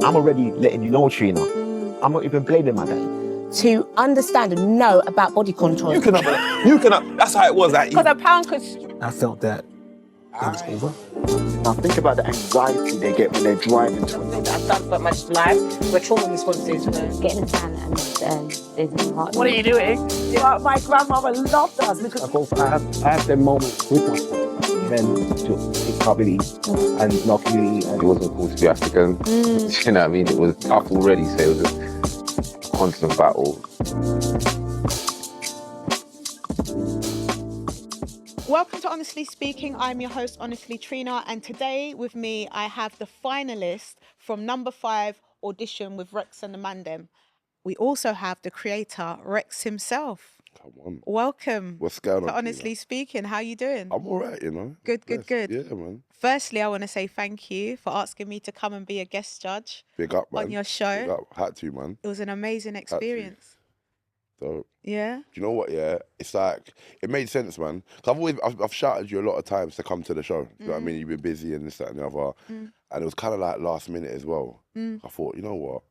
I'm already letting you know, Trina. I'm not even blaming my dad. To understand and know about body contour. You can that's how it was. Because a pound could... I felt that it was over. Now think about the anxiety they get when they're driving to it. I've done so much life. We're trauma responses. Getting a tan and there's no heart. What are you doing? My grandmother loved us because... I have them moments with myself. Then it can't believe and not really. It wasn't cool to be African. You know what I mean? It was tough already, so it was a constant battle. Welcome to Honestly Speaking. I'm your host, Honestly Trina, and today with me I have the finalist from No.5 Audition with Reks and the Mandem. We also have the creator, Reks himself. Come on. Welcome. What's going on? To Honestly Speaking. How you doing? I'm all right, you know. Good. Yeah, man. Firstly, I want to say thank you for asking me to come and be a guest judge Big up, man. on your show. Big up. Had to, man. It was an amazing experience. So, Yeah. do you know what? Yeah, it's like it made sense, man. Cause I've shouted you a lot of times to come to the show. You know what I mean? You've been busy and this, that, and the other, and it was kind of like last minute as well. I thought, you know what?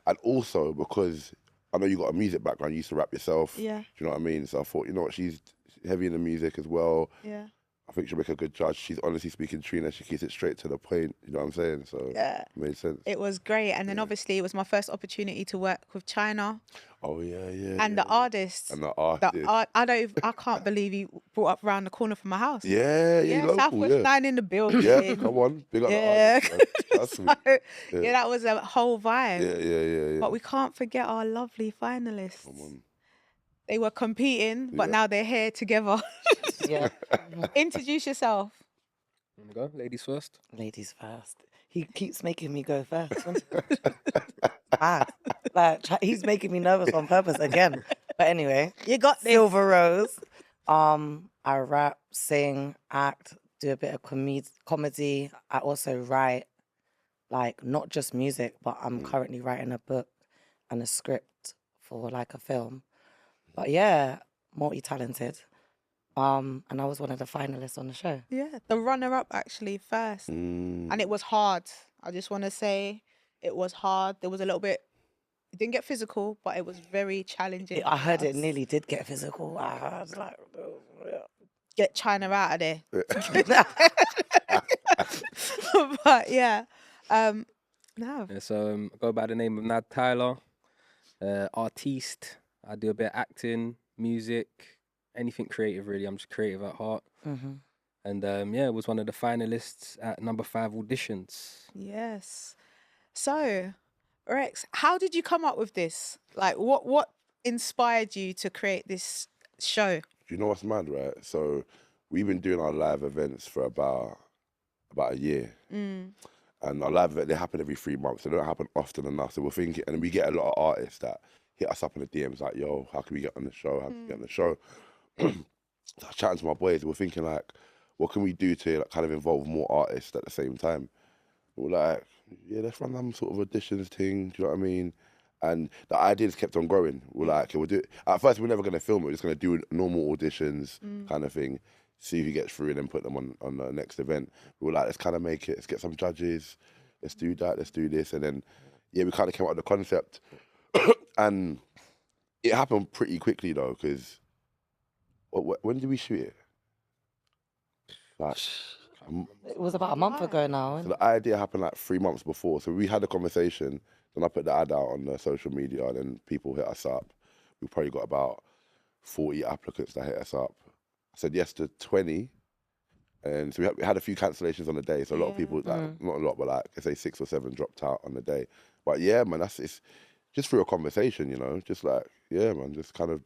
And also because I know you got a music background, you used to rap yourself. Yeah. Do you know what I mean? So I thought, you know what? She's heavy in the music as well. Yeah. I think she'll make a good judge. She's honestly speaking, Trina. She keeps it straight to the point. You know what I'm saying? So Yeah. it made sense. It was great. And then obviously it was my first opportunity to work with China. Oh yeah. And the artists. And the artist. I can't believe he brought up around the corner from my house. Yeah, local, Southwest 9 in the building. Yeah, come on. Big up Yeah. the artist, man. That's sweet. Yeah, that was a whole vibe. Yeah. But we can't forget our lovely finalists. Come on. They were competing, but Yeah. now they're here together. Yeah. Introduce yourself. Wanna go? Ladies first. Ladies first. He keeps making me go first. He's making me nervous on purpose again. But anyway, You got this. Silva Rose. I rap, sing, act, do a bit of comedy. I also write, like, not just music, but I'm currently writing a book and a script for like a film. But yeah, multi-talented. And I was one of the finalists on the show. Yeah, the runner-up actually first. And it was hard. I just want to say it was hard. There was a little bit, it didn't get physical, but it was very challenging. I heard for it us. nearly did get physical. I heard like, Get China out of there. But yeah, no. Yeah, so I go by the name of Nad Tyler, artiste. I do a bit of acting, music, anything creative really. I'm just creative at heart. And was one of the finalists at No.5 Auditions. Yes. So, Reks, how did you come up with this? Like, what inspired you to create this show? Do you know what's mad, right? So we've been doing our live events for about a year. And our live event, they happen every 3 months. They don't happen often enough. So we're thinking, and we get a lot of artists that hit us up in the DMs like, yo, how can we get on the show? How can we get on the show? So I was chatting to my boys. We're thinking like, what can we do to like, kind of involve more artists at the same time? We're like, yeah, let's run them sort of auditions thing. Do you know what I mean? And the ideas kept on growing. We're like, okay, we'll do it. At first, we're never going to film it. We're just going to do normal auditions kind of thing, see who gets through and then put them on the next event. We were like, let's kind of make it. Let's get some judges. Let's do that. Let's do this. And then, yeah, we kind of came up with the concept. And it happened pretty quickly, though, because when did we shoot it? Like, it was about a month ago now. so the idea happened like 3 months before. So we had a conversation, then I put the ad out on the social media, and then people hit us up. We probably got about 40 applicants that hit us up. I said yes to 20, and so we had a few cancellations on the day. So a lot of people, like, not a lot, but like, I say 6 or 7 dropped out on the day. But yeah, man, it's just through a conversation, you know, just like, yeah, man, just kind of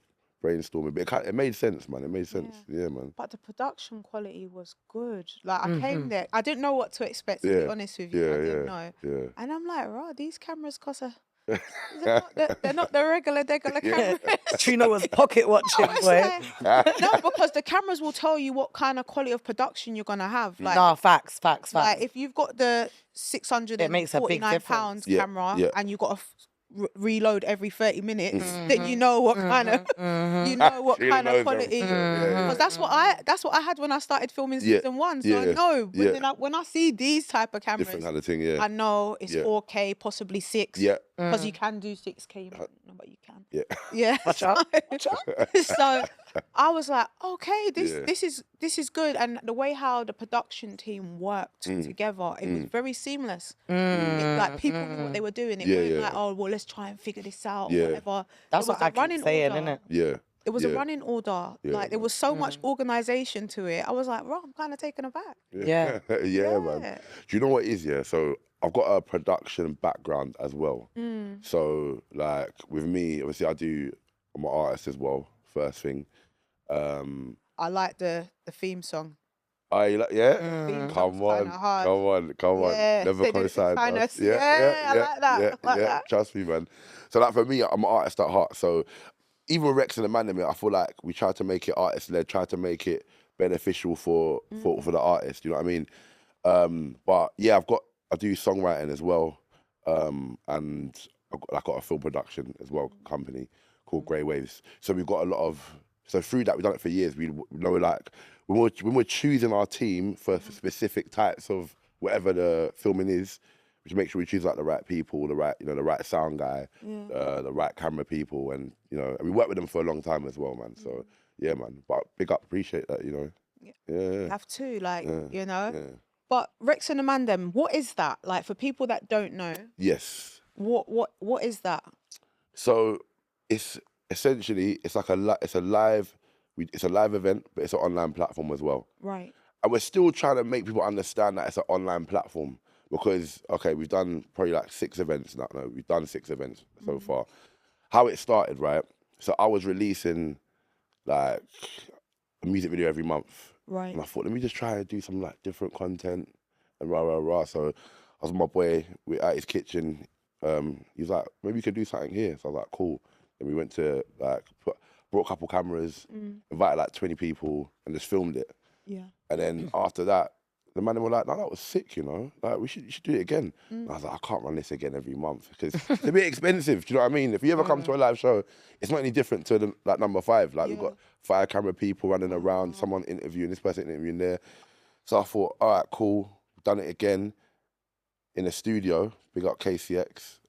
brainstorming. But it made sense, man. It made sense. Yeah, man. But the production quality was good. Like, I came there, I didn't know what to expect, to be honest with you. I didn't know. Yeah. And I'm like, right, these cameras cost they're not the regular cameras. Trina was pocket watching, I was boy. like, no, because the cameras will tell you what kind of quality of production you're going to have. Like, No, facts. like, if you've got the It makes a big £649 difference. Yeah, camera yeah. and you've got a reload every 30 minutes, then you know what kind of you know what She kind of knows quality. them. Because that's what I had when I started filming Yeah, season 1. So I yeah, know yeah. when I see these type of cameras, Different kind of thing, yeah. I know it's Yeah. 4K, possibly 6. Yeah. Because you can do 6K. You might not know, but you can. Yeah. Yeah. Watch out. So I was like, okay, Yeah. this is good. And the way how the production team worked together, it was very seamless. Like people knew what they were doing. It Yeah, wasn't yeah. like, oh well, let's try and figure this out Yeah. or whatever. That's It was what I a keep running saying, order. innit? Yeah. It was yeah. a running order. Yeah, Like there was so much organization to it. I was like, bro, I'm kind of taken aback. Yeah. yeah, man. Do you know what it is? Yeah. So I've got a production background as well. So like with me, obviously I'm an artist as well. First thing. I like the theme song. Yeah. Theme Come song's on, kinda hard. come on. Yeah, Never say the coincide. finest. us. Yeah, I like that. Yeah, I like yeah. that. Trust me, man. So like for me, I'm an artist at heart. So even with Reks and the Man, I feel like we try to make it artist led, try to make it beneficial for the artist. You know what I mean? But yeah, I do songwriting as well, and I got a film production as well company called Grey Waves. So we've got a lot of through that we've done it for years. We know like when we're choosing our team for specific types of whatever the filming is, we should make sure we choose like the right people, the right sound guy, the right camera people, and and we work with them for a long time as well, man. So yeah, man. But big up, appreciate that, Yeah. Have to, like, Yeah. But Reks and the Man, what is that? Like for people that don't know, Yes. what is that? So it's essentially it's a live event, but it's an online platform as well. Right. And we're still trying to make people understand that it's an online platform because we've done probably like 6 events now. No, we've done 6 events so far. How it started, right? So I was releasing like a music video every month. Right. And I thought, let me just try to do some like different content and rah. So I was with my boy, we're at his kitchen. He was like, maybe you could do something here. So I was like, cool. Then we went to like, brought a couple cameras, invited like 20 people and just filmed it. Yeah. And then after that, the man were like, no, that was sick, like you should do it again. And I was like, I can't run this again every month because it's a bit expensive, do you know what I mean? If you ever come to a live show, it's not any different to like No.5. Like we've got 5 camera people running around, someone interviewing, this person interviewing there. So I thought, all right, cool, done it again in a studio, big up KCX,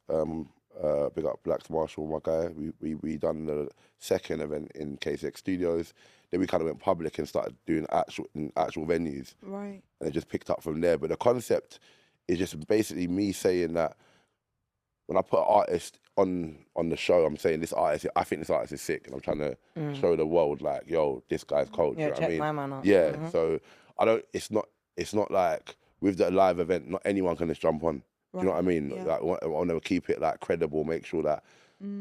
big up Blacks Marshall, my guy. We done the second event in KCX Studios. Then we kind of went public and started doing actual venues. Right. And it just picked up from there. But the concept is just basically me saying that when I put an artist on the show, I'm saying I think this artist is sick, and I'm trying to show the world like, yo, this guy's cold. Yeah, you know check what I mean? my man out. Yeah. So it's not like with the live event, not anyone can just jump on. Do you know what I mean? Yeah. Like, I want to keep it like credible, make sure that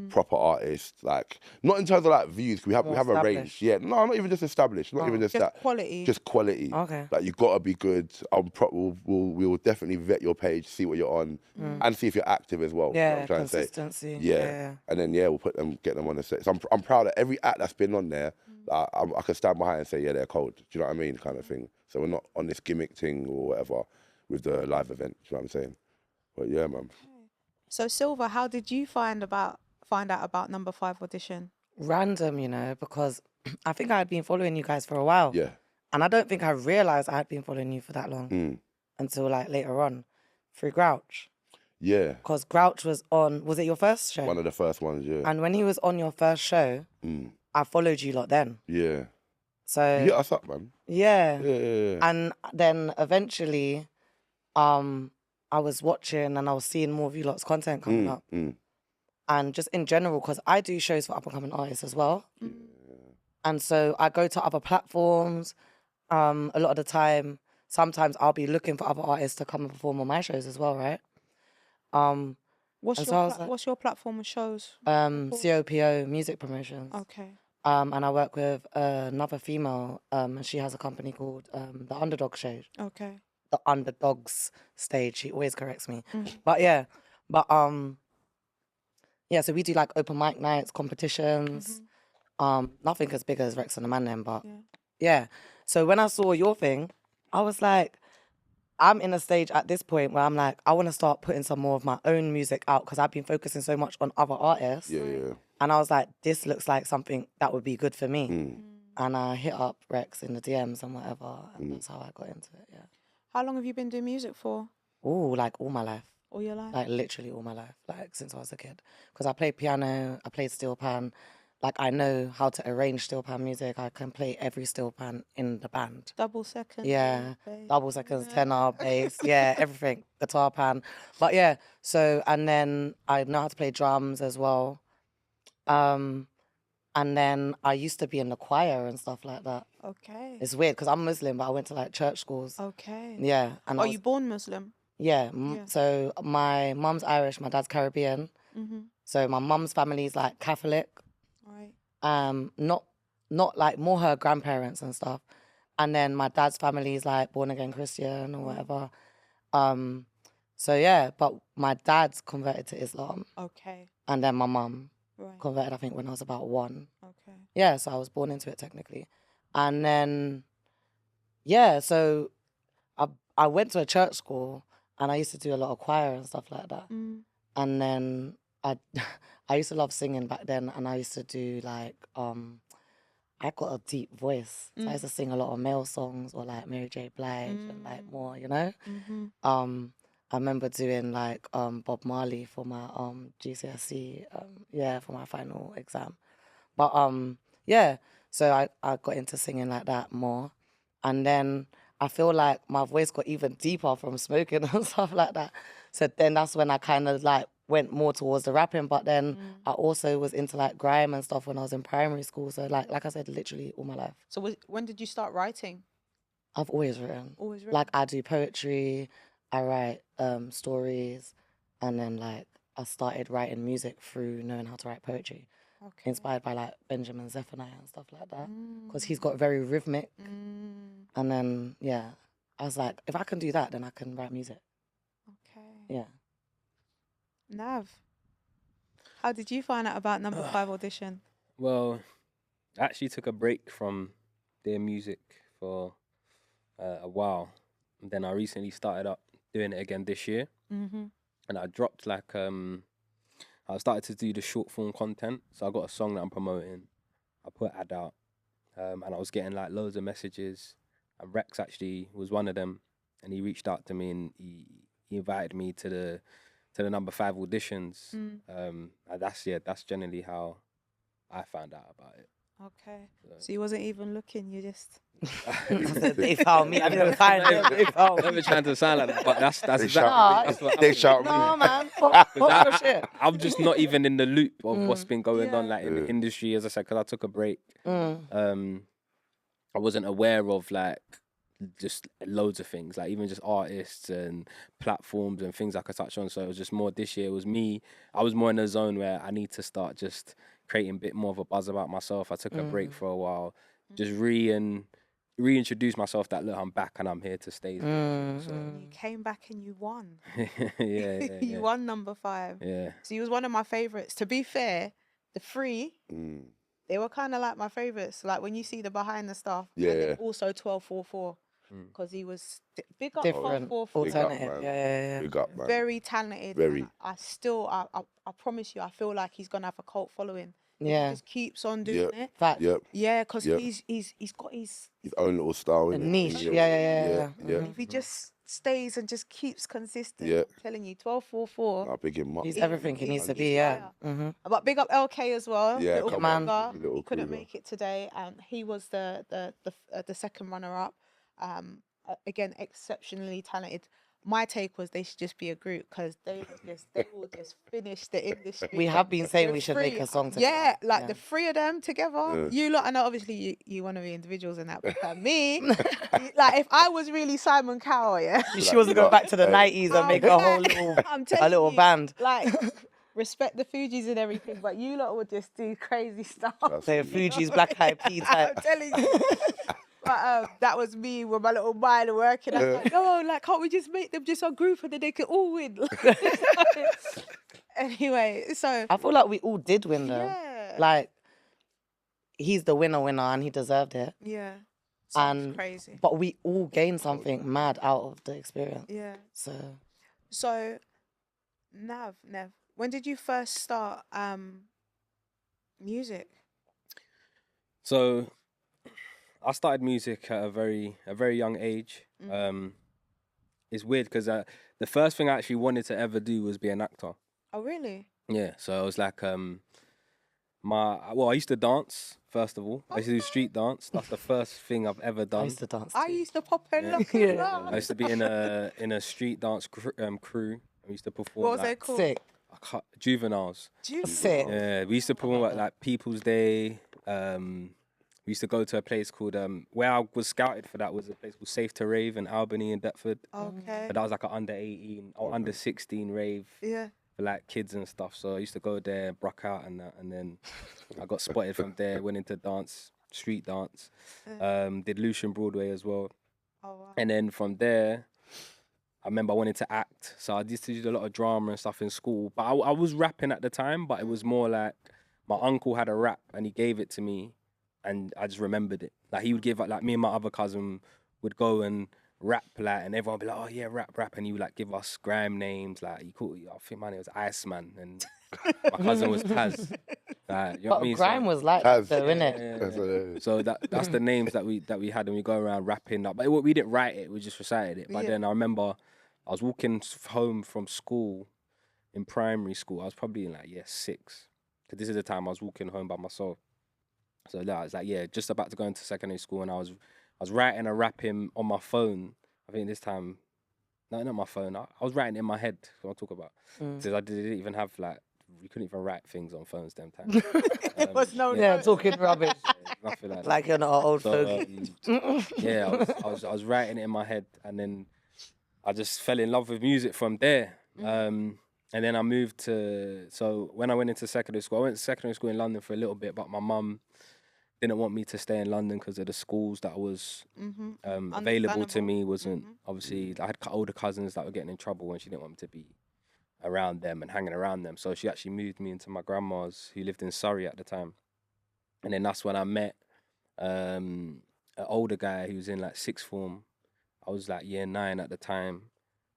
proper artists, like not in terms of like views, 'cause we have a range. established. Yeah, no, not even just established, not even just that. Quality. Just quality. Okay. Like you gotta be good. We'll definitely vet your page, see what you're on, and see if you're active as well. You know what Yeah, I'm trying to say. consistency. Yeah. And then we'll get them on the set. So I'm proud of every act that's been on there. I can stand behind and say, yeah, they're cold. Do you know what I mean? Kind of thing. So we're not on this gimmick thing or whatever with the live event. Do you know what I'm saying? But yeah, man. So Silva, how did you find out about No.5 Audition? Random, because I think I had been following you guys for a while. Yeah. And I don't think I realised I had been following you for that long until like later on through Grouch. Yeah. Because Grouch was it your first show? One of the first ones, yeah. And when he was on your first show, I followed you lot then. Yeah. So You hit us up, man. yeah. Yeah. And then eventually, I was watching and I was seeing more of you lot's content coming up. And just in general, because I do shows for up-and-coming artists as well. And so I go to other platforms a lot of the time. Sometimes I'll be looking for other artists to come and perform on my shows as well, right? What's your platform of shows? COPO Music Promotions. Okay. And I work with another female, and she has a company called The Underdog Show. Okay. The Underdogs Stage. She always corrects me. But yeah. So we do like open mic nights, competitions. Nothing as big as Reks and the Man, but yeah. So when I saw your thing, I was like, I'm in a stage at this point where I'm like, I want to start putting some more of my own music out because I've been focusing so much on other artists. Yeah. And I was like, this looks like something that would be good for me. Mm. And I hit up Reks in the DMs and whatever. And that's how I got into it, yeah. How long have you been doing music for? Oh, like all my life. All your life? Like literally all my life, like since I was a kid. Because I played piano, I played steel pan. Like I know how to arrange steel pan music. I can play every steel pan in the band. Double second. Yeah, bass. double seconds, tenor, bass, yeah, everything, guitar pan. But yeah, so, and then I know how to play drums as well. And then I used to be in the choir and stuff like that. Okay. It's weird because I'm Muslim, but I went to like church schools. Okay. Yeah. And Are you born Muslim? Yeah, Yeah. So my mum's Irish, my dad's Caribbean. Mm-hmm. So my mum's family is like Catholic. Right. Not like more her grandparents and stuff. And then my dad's family is like born again Christian or whatever. So yeah, but my dad's converted to Islam. Okay. And then my mum Right. converted, I think, when I was about 1. Okay. Yeah, so I was born into it technically. And then, yeah, so I went to a church school and I used to do a lot of choir and stuff like that. Mm. And then I used to love singing back then, and I used to do like I got a deep voice. So I used to sing a lot of male songs or like Mary J. Blige and like more, you know? Mm-hmm. I remember doing like Bob Marley for my GCSE, for my final exam. But yeah, so I got into singing like that more. And then I feel like my voice got even deeper from smoking and stuff like that. So then that's when I kind of like went more towards the rapping. But then I also was into like grime and stuff when I was in primary school. So like I said, literally all my life. So when did you start writing? I've always written. Always written? Like I do poetry, I write stories, and then like I started writing music through knowing how to write poetry. Okay. Inspired by like Benjamin Zephaniah and stuff like that. Because he's got very rhythmic. And then, yeah, I was like, if I can do that, then I can write music. Okay. Yeah. Nav, how did you find out about No.5 Audition? Well, I actually took a break from their music for a while. And then I recently started up doing it again this year. Mm-hmm. And I dropped like, I started to do the short form content. So I got a song that I'm promoting. I put an ad out. And I was getting like loads of messages. And Reks actually was one of them. And he reached out to me and he invited me to the No.5 auditions. And that's generally how I found out about it. Okay. So you wasn't even looking, you just... They found me. I didn't find them. They found me. Never trying to sound like that, but that's They exactly shout that's what They happened. shout me. No, man. Fuck your shit. I'm just not even in the loop of what's been going on like in the industry, as I said, because I took a break. I wasn't aware of like just loads of things, like even just artists and platforms and things I could touch on. So it was just more this year. It was me. I was more in a zone where I need to start just creating a bit more of a buzz about myself. I took a break for a while, just reintroduce myself that look, I'm back and I'm here to stay. So, You came back and you won. yeah. You won No.5. Yeah. So you was one of my favourites. To be fair, the 3, they were kind of like my favourites. Like when you see the behind the stuff. Yeah. And then also 1244. Because he was big up Different. 1244. Big up, Alternative. man. Yeah. Big up, man. Very talented. Very. And I promise you, I feel like he's gonna have a cult following. If Yeah. he just keeps on doing it. Fact. Yep. Yeah, because Yep. he's got his. His own little style. A innit? niche. Yeah. If he just stays and just keeps consistent, Yeah. I'm telling you, 1244. I big him up. He's everything he needs to he's be, yeah. fire. But big up LK as well. Yeah, little come on, brother. little He couldn't Kruger. make it today, and he was the second runner up. Again, exceptionally talented. My take was they should just be a group because they will just finish the industry. We have been saying The we should three- make a song together. Yeah, like Yeah. the 3 of them together. You lot, I know obviously you want to be individuals in that, but for me, like if I was really Simon Cowell, yeah. She wants to go back to the 90s and make a whole I'm a telling little you, band. Like, respect the Fugees and everything, but you lot would just do crazy stuff. The Fugees, Black Eyed Peas I'm type. telling you. But that was me with my little mind working. I was like, no, like, can't we just make them just a group and then they can all win? Anyway, so I feel like we all did win though. yeah, Like, he's the winner and he deserved it. yeah. Sounds crazy. But we all gained something mad out of the experience. Yeah. So Nev, when did you first start music? So I started music at a very young age. It's weird because the first thing I actually wanted to ever do was be an actor. Oh, really? Yeah, so I was like, I used to dance, first of all. I used to do street dance. That's the first thing I've ever done. I used to dance I too. used to pop and look Yeah. at that. I used to be in a street dance crew. We used to perform. What was like, it called? Sick. Juveniles. Sick. Yeah, we used to perform at like People's Day. We used to go to a place called where I was scouted for. That was a place called Safe to Rave in Albany and Deptford. Okay. But that was like an under 18 or under 16 rave. Yeah. For like kids and stuff. So I used to go there, brock out and that, and then I got spotted from there, went into dance, street dance, did Lucian Broadway as well. Oh, wow. And then from there, I remember I wanted to act. So I used to do a lot of drama and stuff in school. But I was rapping at the time, but it was more like my uncle had a rap and he gave it to me and I just remembered it. Like he would give like me and my other cousin would go and rap like, and everyone would be like, oh yeah, rap, and he would like give us grime names. Like I think my name was Iceman, and my cousin was Taz. Like, you know what I mean? Grime was like Taz. though, innit? Yeah. So that's the names that we had, and we go around rapping. But we didn't write it; we just recited it. But then I remember I was walking home from school in primary school. I was probably in like year 6, because this is the time I was walking home by myself. So that was like just about to go into secondary school, and I was writing and rapping on my phone. I think this time, no, not my phone. I was writing in my head. What I talk about, because I didn't even have like, you couldn't even write things on phones them times. There was no talking rubbish. Nothing like that. Like you're not an old So, fogey. yeah, I was writing it in my head, and then I just fell in love with music from there. And then I moved to. So when I went into secondary school, I went to secondary school in London for a little bit, but my mum didn't want me to stay in London because of the schools that was available to me. Wasn't obviously, I had older cousins that were getting in trouble, and she didn't want me to be around them and hanging around them. So she actually moved me into my grandma's, who lived in Surrey at the time. And then that's when I met an older guy who was in like 6th form. I was like year 9 at the time,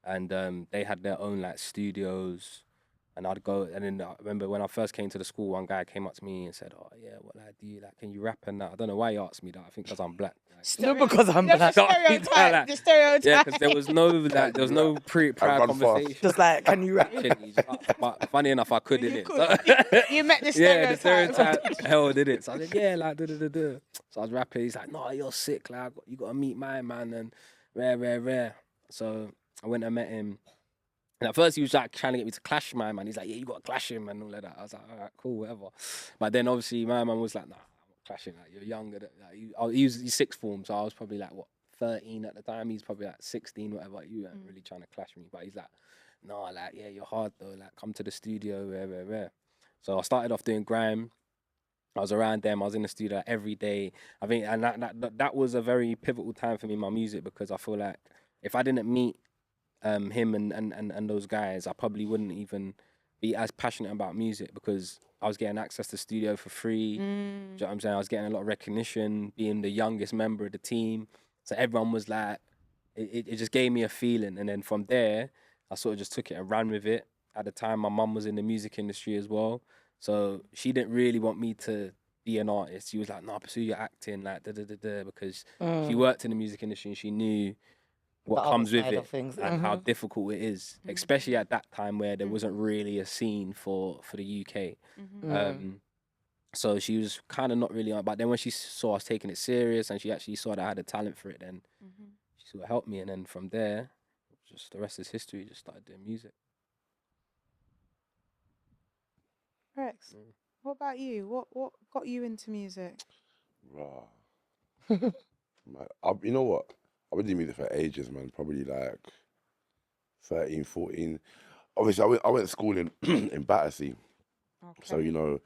and they had their own like studios. And I'd go, and then I remember when I first came to the school, one guy came up to me and said, "Oh yeah, what like do you like? Can you rap and that?" I don't know why he asked me that. I think because I'm black. Like, No, because I'm black. The stereotype. yeah, because there was no prior run conversation. Just like, can you rap? But funny enough, I could in it. You met the Yeah, stereotype. the stereotype held in it. So I said, yeah, like da. So I was rapping. He's like, no, you're sick. Like you gotta meet my man and rare. So I went and met him. And at first he was like trying to get me to clash my man. He's like, yeah, you gotta clash him and all of that. I was like, all right, cool, whatever. But then obviously my man was like, nah, I'm not clashing. Like you're younger. Like, he's 6th form, so I was probably like 13 at the time. He's probably like 16, whatever. You weren't really trying to clash me. But he's like, no, like yeah, you're hard though. Like come to the studio, rare. So I started off doing grime. I was around them. I was in the studio every day. I think, and that was a very pivotal time for me in my music, because I feel like if I didn't meet him and those guys, I probably wouldn't even be as passionate about music, because I was getting access to studio for free. Do you know what I'm saying? I was getting a lot of recognition, being the youngest member of the team. So everyone was like, it just gave me a feeling. And then from there, I sort of just took it and ran with it. At the time, my mum was in the music industry as well. So she didn't really want me to be an artist. She was like, no, pursue your acting, like because she worked in the music industry and she knew what comes with it and how difficult it is, especially at that time where there wasn't really a scene for the UK. So she was kind of not really on, but then when she saw us taking it serious and she actually saw that I had a talent for it, then she sort of helped me. And then from there, just the rest is history, just started doing music. Reks, what about you? What got you into music? Right. You know what? I've been doing music for ages, man. Probably like 13, 14. Obviously, I went to school in in Battersea. Okay. So, you know,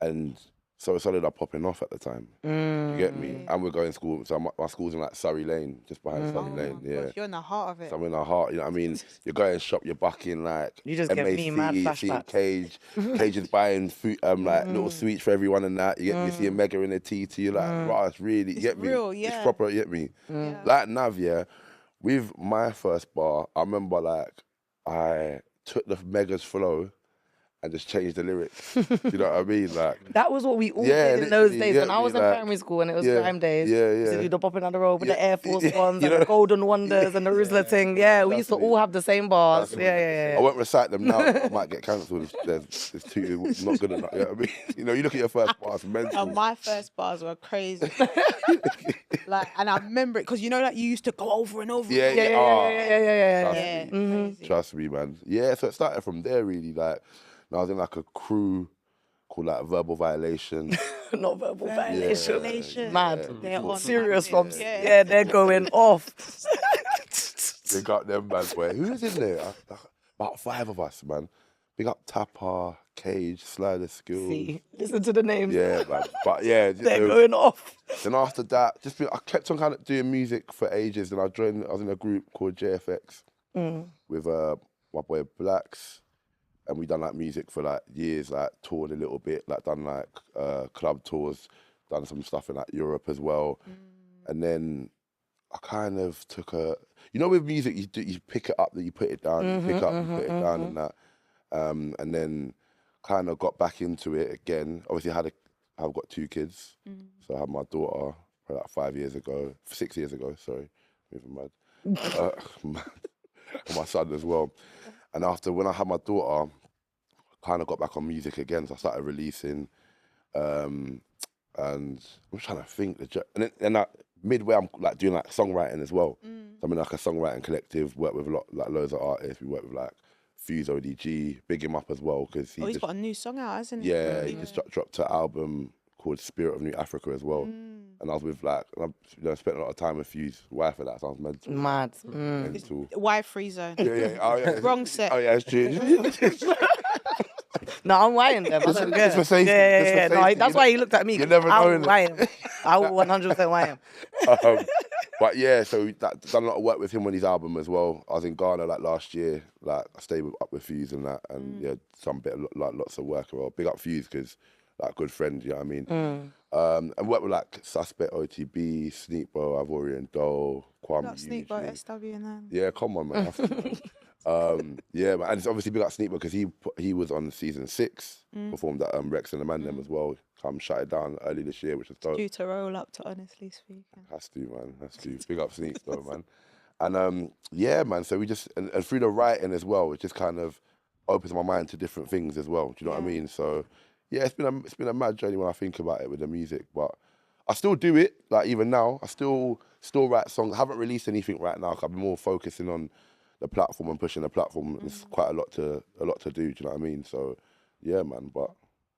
and So Solid are popping off at the time. You get me? And we're going to school. So my school's in like Surrey Lane, just behind Surrey Lane. Yeah. Gosh, you're in the heart of it. So I'm in the heart, you know what I mean? You're going shop, you're bucking like You just give me mad seeing flashbacks. Cage is buying food, like little sweets for everyone and that. You get me seeing Mega in the TT, you're like, wow, it's really, you get me? real, It's yeah. proper, you get me? Yeah. Like Nav, yeah, with my first bar, I remember like I took the Mega's flow and just changed the lyrics. You know what I mean? Like, That was what we all Yeah, did in those literally, days. yeah, When I was in like- primary school and it was yeah, prime days, yeah, we used to yeah. do the bopping on the road with the Yeah, Air Force yeah, ones you and the know- Golden Wonders and the Rizzler thing. Yeah, we used to all have the same bars. That's Yeah, what- yeah, I yeah. won't recite them now. I might get cancelled. It's not good enough. You know what I mean? You know, you look at your first bars, mental. My first bars were crazy. Like, and I remember it because you know that you used to go over and over. Yeah, Yeah, yeah, yeah, oh, yeah, yeah, yeah, trust yeah. Yeah, me. crazy. Trust me, man. Yeah, so it started from there, really. Like, I was in like a crew called like Verbal Violation. Not verbal violation. Violation. Mad. They're on Serious like from this. yeah, they're going off. They got them, man. Boy. Who's in there? About 5 of us, man. Big up Tapper, Cage, Slider Skills. See, listen to the names. Yeah, man. But yeah, They're going off. then after that, I kept on kind of doing music for ages. Then I was in a group called JFX with my boy Blacks, and we done like music for like years, like toured a little bit, like done like club tours, done some stuff in like Europe as well. And then I kind of took with music, you pick it up, then you put it down, you pick it up, you put it down and that. And then kind of got back into it again. Obviously, I've got 2 kids. So I had my daughter probably like 6 years ago, sorry, moving mad. Mad. And my son as well. And after, when I had my daughter, I kind of got back on music again. So I started releasing, and I'm trying to think. And then midway, I'm like doing like songwriting as well. So I'm in like a songwriting collective, work with loads of artists. We work with like Fuse ODG, big him up as well because He's got a new song out, hasn't he? yeah, he just dropped an album called Spirit of New Africa as well. And I was with like, I spent a lot of time with Fuse, wife for that. Sounds mental. Mad. Mental. Y-Free Zone. Yeah. Oh, yeah. Wrong set. Oh yeah, it's true. No, I'm weighing them. I don't care. Just for safety, Yeah, just for yeah. No, safety, that's you why he looked at me. you never I know, will innit? weigh him. I will 100% weigh him. But yeah, so done a lot of work with him on his album as well. I was in Ghana like last year. Like I stayed up with Fuse and that, and yeah, lots of work as well. Big up Fuse because like good friend, you know what I mean. And worked with like Suspect, OTB, Sneakbo, Ivorian Doll, Kwame. Got Sneak Boat, SW and then. Yeah, come on, man. Yeah, man. And it's obviously big up Sneakbo because he was on season 6, performed at Reks and the Mandem as well. Shut it down early this year, which was dope. Due to roll up to Honestly Speaking. Has to, man. Has to. Big up Sneaks though, man. And yeah, man. So we just and through the writing as well, it just kind of opens my mind to different things as well. Do you know what I mean? So yeah, it's been a mad journey when I think about it with the music, but I still do it. Like even now, I still write songs. I haven't released anything right now. 'Cause I've been more focusing on the platform and pushing the platform. It's quite a lot to do. Do you know what I mean? So yeah, man. But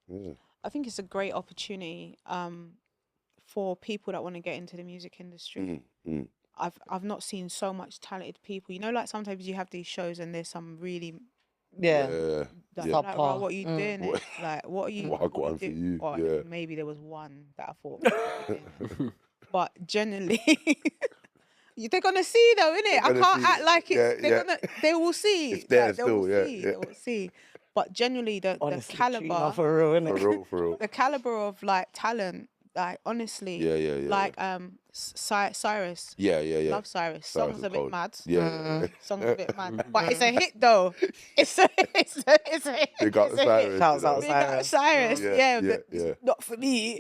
yeah. I think it's a great opportunity for people that want to get into the music industry. I've not seen so much talented people. You know, like sometimes you have these shows and there's some really Yeah. like, Yeah. like, "Bro, what are you doing? What- Like, what are you? What I got on for you, Or yeah. maybe there was one that I thought. But generally, they're gonna see though, innit? I gonna can't see. act like it's. Yeah. They will see. It's there Like, they still, will yeah, see. yeah. They will see. But generally, the Honestly, caliber, Trina, for real, innit? For real. the caliber of like talent, like honestly, Yeah. like Cyrus. Yeah. Love Cyrus. Cyrus Song's is a bit cold. mad. Yeah. Song's a bit mad, but it's a hit though. It's a hit. Big up It's a Cyrus. hit. Shouts out Big up Cyrus. Cyrus. Yeah, Yeah, yeah, but yeah. it's not for me.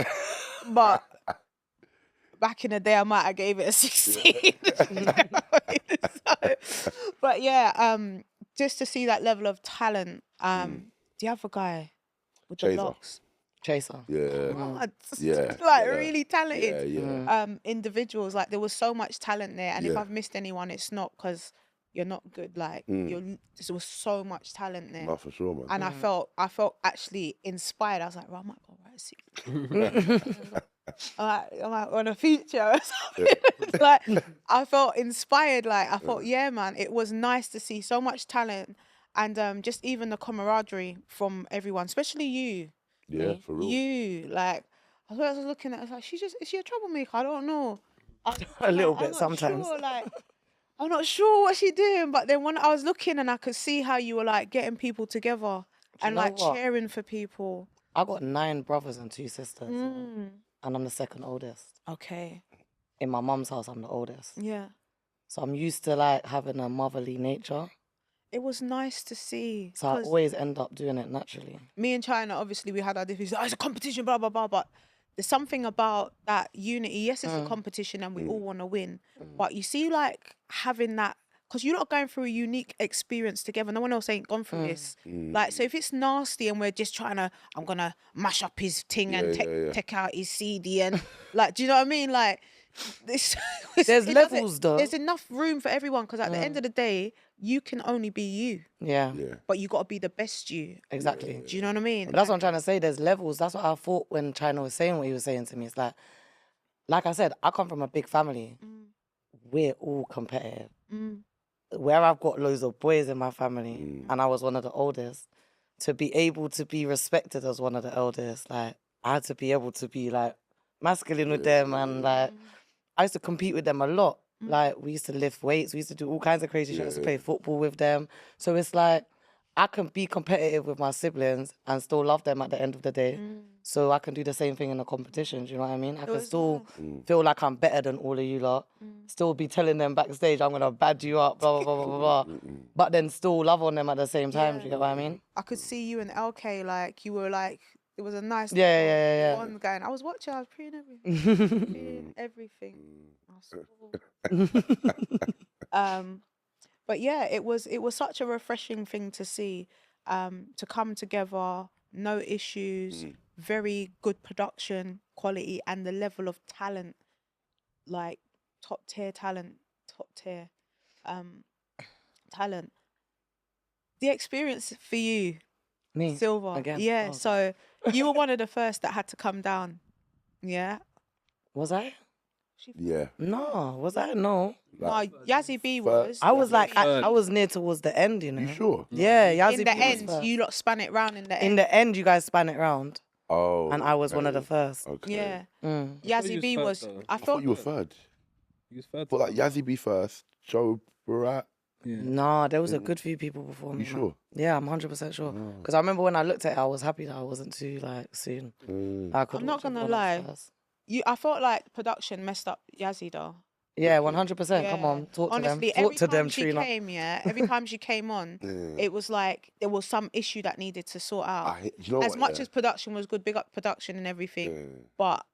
But back in the day, I might have gave it a 16. But yeah, just to see that level of talent. The other guy with the Chaser. locks. Chaser. Yeah. God, Yeah, like yeah. really talented Yeah. individuals. Like there was so much talent there, and if Yeah. I've missed anyone, it's not because you're not good. Like there was so much talent there, No, for sure, man. and I felt actually inspired. I was like, well, I might go write a sequel. I'm like on a feature or something. Like I felt inspired. Like I thought, yeah, man, it was nice to see so much talent, and just even the camaraderie from everyone, especially you. Yeah, for real. You like I was looking at her, I was like, is she a troublemaker? I don't know. A little I'm bit not sometimes. Sure, like, I'm not sure what she doing. But then when I was looking and I could see how you were like getting people together and know like what? cheering for people. I got 9 brothers and 2 sisters, Mm. and I'm the second oldest. Okay. In my mum's house, I'm the oldest. Yeah. So I'm used to like having a motherly nature. It was nice to see. So I 'cause always end up doing it naturally. me and China, obviously, we had our differences. Oh, it's a competition, blah, blah, blah. But there's something about that unity. Yes, it's a competition and we all want to win. But you see, like, having that, because you're not going through a unique experience together. No one else ain't gone through this. Like, so if it's nasty and we're just trying to, I'm going to mash up his thing and take out his CD and, like, do you know what I mean? Like, this, There's levels, though. There's enough room for everyone because at the end of the day, you can only be you. Yeah. But you got to be the best you. Exactly. Do you know what I mean? But that's what I'm trying to say. There's levels. That's what I thought when China was saying what he was saying to me. It's like I said, I come from a big family. We're all competitive. Where I've got loads of boys in my family and I was one of the oldest, to be able to be respected as one of the eldest, like I had to be able to be like masculine with them and like I used to compete with them a lot. Like we used to lift weights, we used to do all kinds of crazy shit. I used to play football with them. So it's like I can be competitive with my siblings and still love them at the end of the day. So I can do the same thing in a competition, do you know what I mean? I can still feel like I'm better than all of you lot. Still be telling them backstage, I'm going to bad you up, blah, blah, blah, blah, blah. But then still love on them at the same time, do you get what I mean? I could see you and LK, like, you were like, it was a nice Yeah. one going. I was watching, I was preying everything. Preying everything. But yeah, it was such a refreshing thing to see, to come together, no issues, very good production quality, and the level of talent, like top tier talent. The experience for you, Me? Silva, Again? yeah. Oh. So you were one of the first that had to come down, yeah. Was I? Yeah. No, was I? No. No, Yazzie B was. I was like, I was near towards the end, you know. You sure? Yeah, Yazzie In B the was end, first. you lot spun it round in the In end. the end, you guys span it round, Oh. and I was one of the first. Okay. Yeah. Mm. Yazzie B was. first, though. I I thought thought you were third. You was third. But like Yazzie B first, Joe Barat. Nah, there was a good few people before me. You man. sure? Yeah, I'm 100% sure. Because I remember when I looked at it, I was happy that I wasn't too like soon. I could I'm not watch gonna everyone else lie. first. I felt like production messed up Yazzie though. Yeah, 100%. Come Yeah. on, talk Honestly, to them. every Talk to time them, she Trina. came, every time she came on, it was like there was some issue that needed to sort out. You know As what, much yeah? as production was good, big up production and everything, but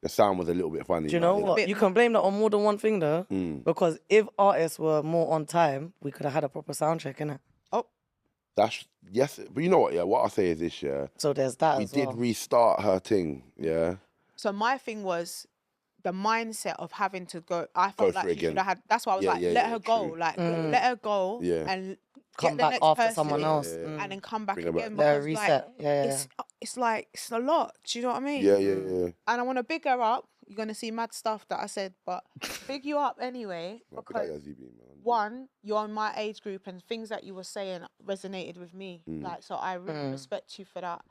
The sound was a little bit funny. Do you know like, what? You can blame that on more than one thing though. Because if artists were more on time, we could have had a proper sound check, innit? That's yes, but you know what? Yeah, what I say is this. Yeah, So there's that we as did well. restart her thing. Yeah, so my thing was the mindset of having to go. I Go felt like for it she should again. have had. That's why I was Yeah, like, yeah, let yeah, her go, true. like let her go, Yeah. and Come get the back next after person someone in, else. and then come back Bring her back. again. Let her because, reset. Like, Yeah. it's like it's a lot. Do you know what I mean? yeah. And I want to big her up. You're gonna see mad stuff that I said, but big you up anyway Nah, pick because out Yazzie B, man. one, you're on my age group, and things that you were saying resonated with me. Like, so I really respect you for that.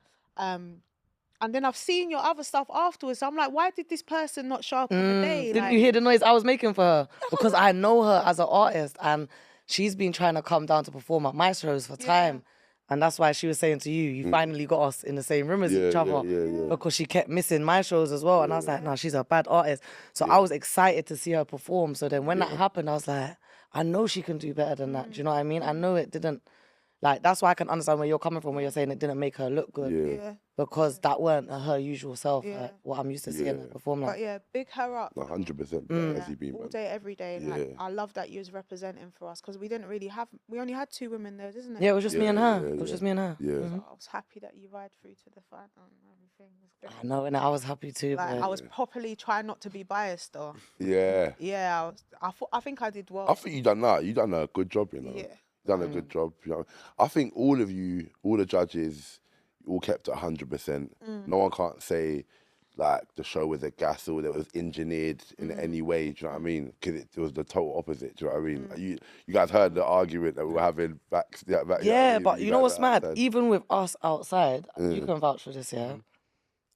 And then I've seen your other stuff afterwards. So I'm like, why did this person not show up on the day? Didn't Like, you hear the noise I was making for her? Because I know her as an artist and she's been trying to come down to perform at Maestro's for time. And that's why she was saying to you, you finally got us in the same room as each other. Yeah. Because she kept missing my shows as well. And I was like, no, she's a bad artist. So I was excited to see her perform. So then when that happened, I was like, I know she can do better than that. Do you know what I mean? I know it didn't. Like, that's why I can understand where you're coming from, where you're saying it didn't make her look good. Yeah. Because that weren't her usual self, like, what I'm used to seeing her perform like. but yeah, big her up. 100%. Yazzie B, All man. day, every day. Like, Yeah. I love that you was representing for us because we didn't really have. We only had 2 women there, isn't it? Yeah, it was just me and her. Yeah, It was yeah. just me and her. Yeah. So I was happy that you ride through to the final and everything. It was great. I know, and I was happy too. Like, but I was properly trying not to be biased though. Yeah. Yeah, I think I did well. I think you done that. You done a good job, you know. Yeah. You done a good job. You know. I think all of you, all the judges, all kept it 100%. No one can't say like the show was a gas or that it was engineered in any way. Do you know what I mean? Because it was the total opposite. Do you know what I mean? Like, you guys heard the argument that we were having back. yeah, but you know what's mad? outside. Even with us outside, you can vouch for this, yeah?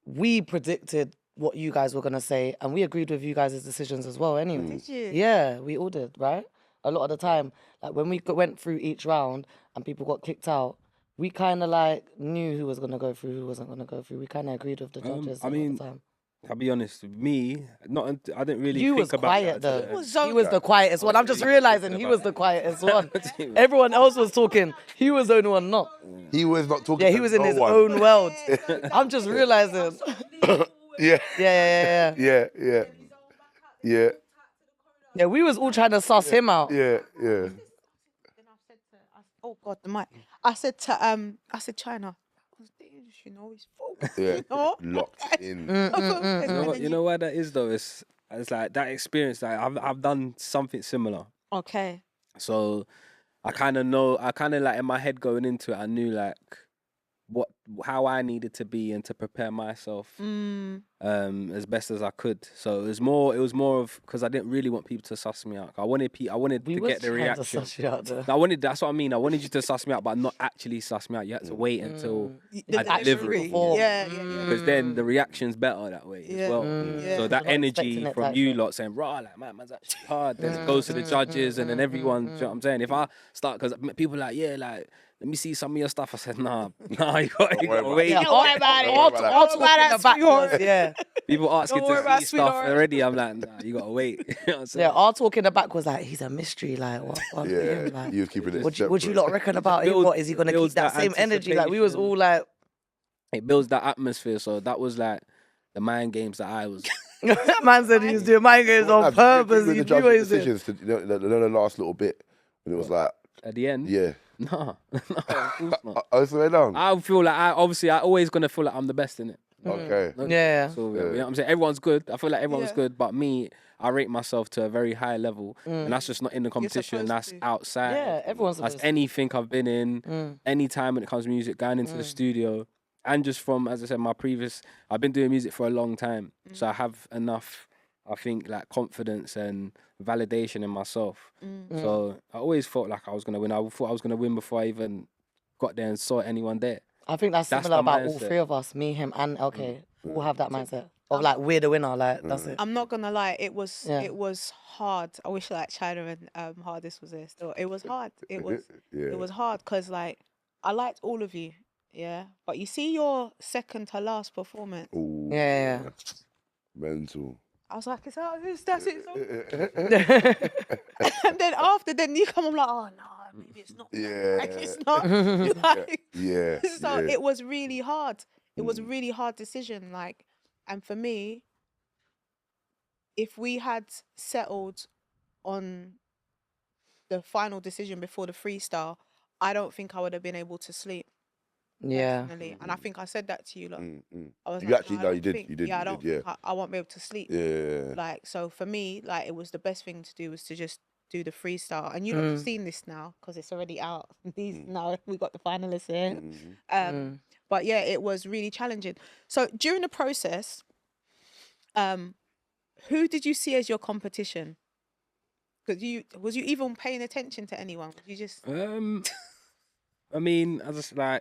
we predicted what you guys were gonna say, and we agreed with you guys' decisions as well. Anyway, Did you? yeah, we all did, right? A lot of the time, like when we went through each round and people got kicked out, we kind of like knew who was gonna go through, who wasn't gonna go through. We kind of agreed with the judges. I a lot of mean, the time. I'll be honest, me, I didn't really You think was about quiet that. though. He was the quietest one. I'm just realizing he was the quietest one. Everyone else was talking. He was the only one not. He was not talking. Yeah, he to was in no his one. own world. I'm just realizing. Yeah. Yeah. Yeah. Yeah, we was all trying to suss him out. Yeah. Oh God, the mic. I said to China, you know, he's focused. Yeah. You know? Locked in. You know why that is though? It's like that experience. Like I've done something similar. Okay. So I kind of know. I kind of like in my head going into it. I knew like how I needed to be and to prepare myself as best as I could. So it was more of because I didn't really want people to suss me out. I wanted to get the reaction. That's what I mean. I wanted you to suss me out, but not actually suss me out. You had to wait until I deliver it. Yeah. Because then the reaction's better that way as well. So that energy from you lot saying, "Raw, like man's actually hard." Then it goes to the judges and then everyone. Do you know what I'm saying? If I start, because people are like, yeah, like, let me see some of your stuff. I said, nah, you gotta wait. Don't worry about it. All talking the back was, yeah. People asking Don't worry to about see stuff sweetheart. already. I'm like, nah, you gotta wait. You know what I'm saying? Yeah, all talk in the back was like, he's a mystery. Like, what Yeah. him, like, He was keeping it. what you lot reckon about him? build- What is he gonna keep builds that that same energy? Like, we was all like, It builds that atmosphere. So that was like the mind games that I was. man said he was doing mind games on purpose. He He the knew what he was doing. decisions to the last little bit when it was like, At the end, yeah. nah, of course not. I was way down. I feel like I always gonna feel like I'm the best in it. Okay. Yeah. So you know what I'm saying? Everyone's good. I feel like everyone's good, but me, I rate myself to a very high level, and that's just not in the competition. supposed That's to. outside. Yeah, everyone's That's supposed to. anything I've been in, any time when it comes to music, going into the studio, and just from, as I said, I've been doing music for a long time, so I have enough, I think, like confidence and validation in myself. So I always felt like I was gonna win. I thought I was gonna win before I even got there and saw anyone there. I think that's That's similar the about all mindset. three of us, me, him, and LK. All have that mindset of like, we're the winner. Like, that's it. I'm not gonna lie, it was hard. I wish like China and Hardest was there still. It was hard. It was hard because like I liked all of you, yeah. But you see your second to last performance, Ooh, Yeah. mental. I was like, it's out this, that's it. And then after, then you come, I'm like, oh no, maybe it's not. Yeah. Like, it's not. Like, Yeah. so yeah. it was really hard. It was a really hard decision. Like, and for me, if we had settled on the final decision before the freestyle, I don't think I would have been able to sleep. Yeah. Personally. And I think I said that to you. Like, I was You like, actually, I no, don't you did. think- You did. Yeah, I you don't. did, think I won't be able to sleep. yeah. Like, so for me, like, it was the best thing to do was to just do the freestyle. And you know, you've seen this now because it's already out. Now we got the finalists here. But yeah, it was really challenging. So during the process, who did you see as your competition? Because was you even paying attention to anyone? You just I mean, I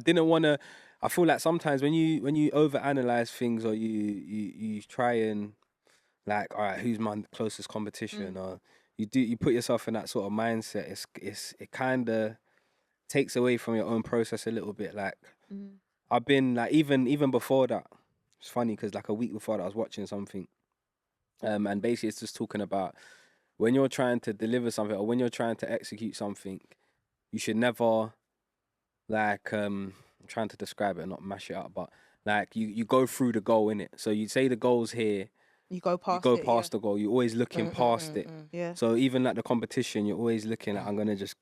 didn't want to. I feel like sometimes when you overanalyze things or you try and like, all right, who's my closest competition, or you put yourself in that sort of mindset. It kind of takes away from your own process a little bit. Like I've been like even before that. It's funny because like a week before that, I was watching something, and basically it's just talking about when you're trying to deliver something or when you're trying to execute something. You should never, like, I'm trying to describe it and not mash it up, but like you go through the goal, innit? So you say the goal's here, you go past the goal. You're always looking past it. Yeah. So even like the competition, you're always looking like, I'm gonna just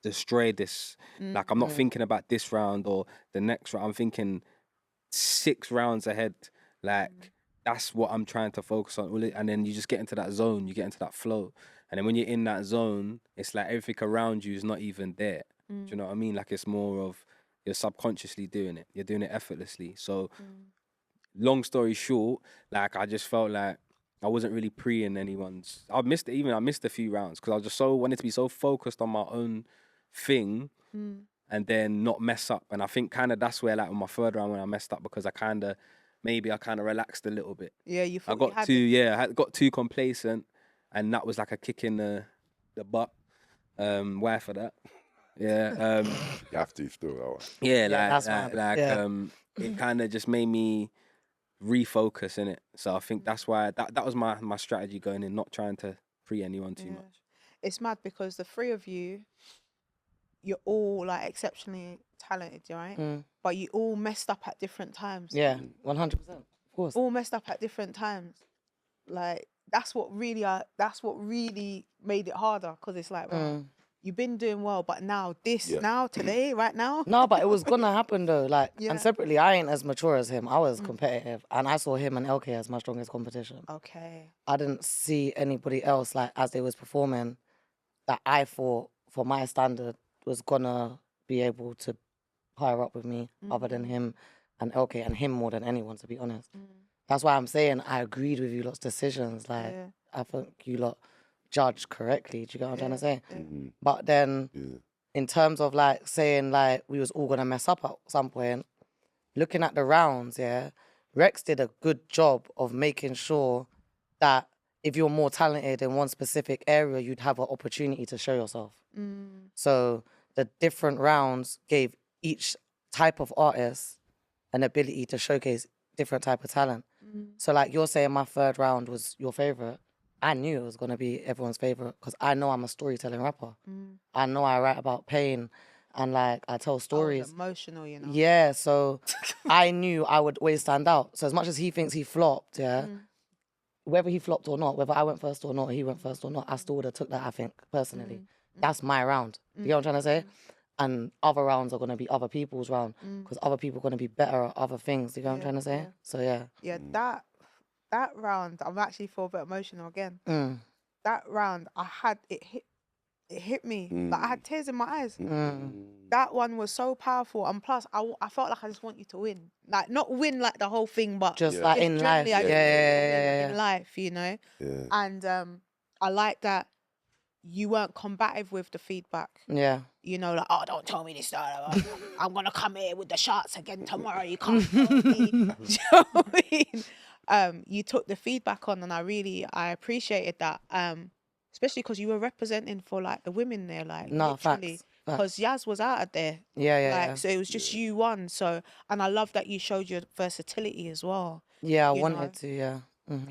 destroy this. Like I'm not thinking about this round or the next round. I'm thinking 6 rounds ahead. Like that's what I'm trying to focus on. And then you just get into that zone. You get into that flow. And then when you're in that zone, it's like everything around you is not even there. Do you know what I mean? Like it's more of you're subconsciously doing it. You're doing it effortlessly. So long story short, like I just felt like I wasn't really pre-ing anyone's. I missed a few rounds because I was just wanted to be so focused on my own thing and then not mess up. And I think kind of that's where like on my third round when I messed up because I kind of relaxed a little bit. Yeah, you I thought you got had too it. I got too complacent, and that was like a kick in the butt. Why for that? Yeah. You have to still. That one. Yeah, that's mad. it kind of just made me refocus in it. So I think that's why that was my strategy going in, not trying to free anyone too much. It's mad because the three of you, you're all like exceptionally talented, right? But you all messed up at different times. Yeah, 100%. Of course. All messed up at different times. Like that's what really made it harder because it's like, wow, you've been doing well, but now today, right now. No, but it was gonna happen though. Like, Yeah. and separately, I ain't as mature as him. I was competitive, and I saw him and LK as my strongest competition. Okay. I didn't see anybody else like as they was performing that I thought for my standard was gonna be able to pair up with me other than him and LK, and him more than anyone, to be honest. That's why I'm saying I agreed with you lot's decisions. Like, I think you lot judged correctly. Do you get what I'm trying to say? But then in terms of like saying like we was all gonna mess up at some point, looking at the rounds, Reks did a good job of making sure that if you're more talented in one specific area, you'd have an opportunity to show yourself. So the different rounds gave each type of artist an ability to showcase different type of talent. So like you're saying my third round was your favorite. I knew it was going to be everyone's favorite because I know I'm a storytelling rapper. I know I write about pain and like I tell stories. Emotional, you know. Yeah, so I knew I would always stand out. So as much as he thinks he flopped, whether he flopped or not, whether I went first or not, he went first or not, I still would have took that, I think, personally. That's my round. You get what I'm trying to say? And other rounds are going to be other people's round because other people are going to be better at other things. You get what I'm trying to say? So, yeah. Yeah, that round, I'm actually feel a bit emotional again. That round, it hit me. Like I had tears in my eyes. That one was so powerful. And plus, I felt like I just want you to win. Like, not win like the whole thing, but just like in life. In life, you know? Yeah. And I like that you weren't combative with the feedback. Yeah. You know, like, oh, don't tell me this. I'm going to come here with the shots again tomorrow. You can't tell me. Do you know what I mean? You took the feedback on and I appreciated that. Especially because you were representing for like the women there, like literally. Because Yaz was out of there. Yeah. So it was just you one. So, and I love that you showed your versatility as well. Yeah, I wanted to, yeah.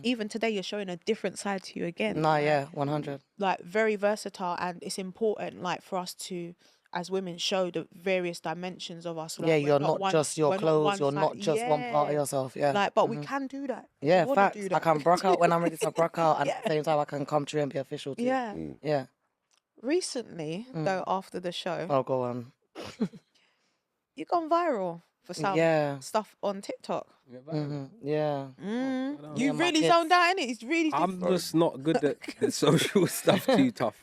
Even today, you're showing a different side to you again. No, yeah, 100. Like very versatile, and it's important, like for us to, as women, show the various dimensions of us. Like, yeah, you're not just your clothes. You're not just one part of yourself. Yeah. Like, but we can do that. Yeah, facts. I can brock out when I'm ready to brock out, and at the same time, I can come through and be official too. Yeah. Yeah. Recently, though, after the show, oh, go on. You've gone viral for some stuff on TikTok. Yeah. You really zoned out, innit? It's really different. I'm just not good at the social stuff too tough.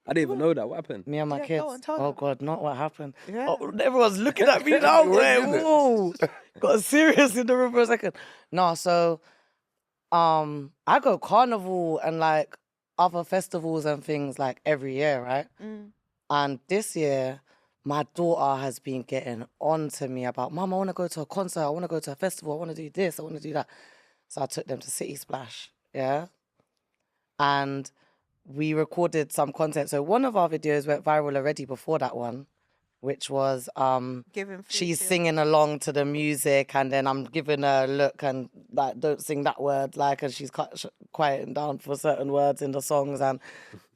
I didn't even know that. What happened? Me and my kids. Oh God, not what happened. Yeah. Oh, everyone's looking at me now. Whoa. Got serious in the room for a second. No, so I go carnival and like other festivals and things like every year, right? And this year, my daughter has been getting on to me about, Mum, I want to go to a concert, I want to go to a festival, I want to do this, I want to do that. So I took them to City Splash, and we recorded some content. So one of our videos went viral already before that one, which was she's singing along to the music, and then I'm giving her a look and like, don't sing that word, like, and she's quieting down for certain words in the songs, and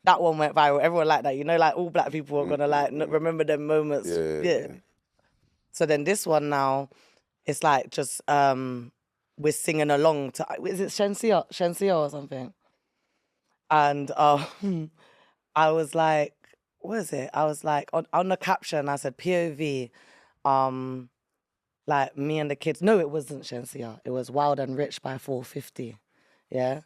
that one went viral. Everyone liked that, you know, like all black people are gonna like remember them moments. Yeah. So then this one now, it's like just we're singing along to, is it Shensia or something? And I was like, what is it? I was like, on the caption, I said POV, like me and the kids. No, it wasn't Shensia. It was Wild and Rich by 450. Yeah.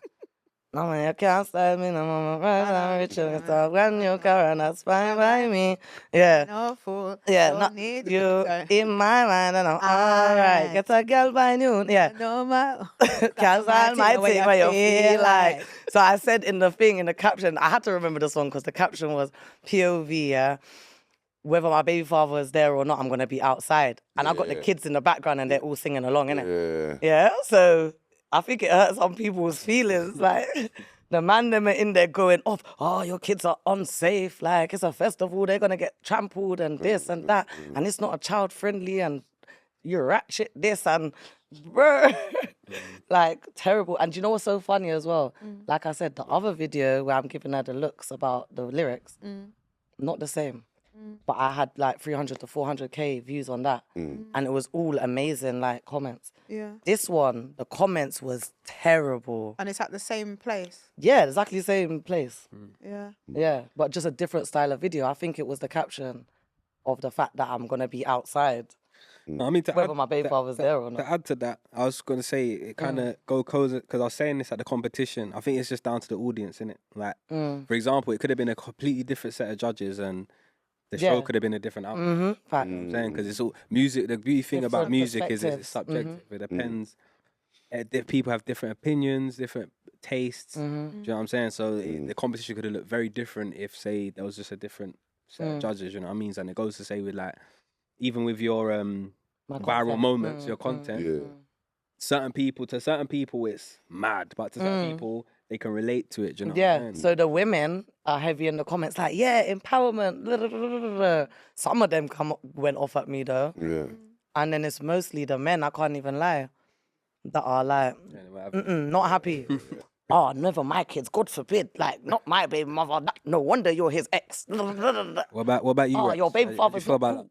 No, you can't stand me, no, I'm rich, when you car and that's fine by me. Yeah. No fool. Yeah, not you in my mind, and I'm all right. Get a girl by noon. Yeah. No matter. Cause I might take what you feel like. So I said in the caption, I had to remember the song because the caption was POV, whether my baby father is there or not, I'm gonna be outside. And I've got the kids in the background and they're all singing along, innit? Yeah. So I think it hurts some people's feelings. Like the man them are in there going off, oh, your kids are unsafe, like it's a festival, they're gonna get trampled and this and that, and it's not a child friendly and you're rat shit this and bruh. Like terrible. And do you know what's so funny as well? Like I said, the other video where I'm giving her the looks about the lyrics, not the same. But I had like 300 to 400k views on that. And it was all amazing, like comments. Yeah. This one, the comments was terrible. And it's at the same place. Yeah, exactly the same place. Yeah. Yeah, but just a different style of video. I think it was the caption of the fact that I'm going to be outside. No, I mean, Whether my baby father's there or not. To add to that, I was going to say it kind of goes because I was saying this at the competition. I think it's just down to the audience, innit? Like, for example, it could have been a completely different set of judges and the show could have been a different outcome. Fact. You know what I'm saying? Because it's all music. The beauty thing about Different music is it's perspectives. subjective. It depends. People have different opinions, different tastes. Do you know what I'm saying? So the competition could have looked very different if, say, there was just a different set of judges. You know what I mean? And it goes to say with like, even with your viral moments, your content. Certain people, it's mad, but to certain people, they can relate to it. Do you know what I'm saying? So the women are heavy in the comments, like, yeah, empowerment. Some of them went off at me though. Yeah. And then it's mostly the men, I can't even lie, that are like, not happy. Oh, never my kids, God forbid. Like, not my baby mother. No wonder you're his ex. What about you? Oh, Rex? your baby father's How do you feel not about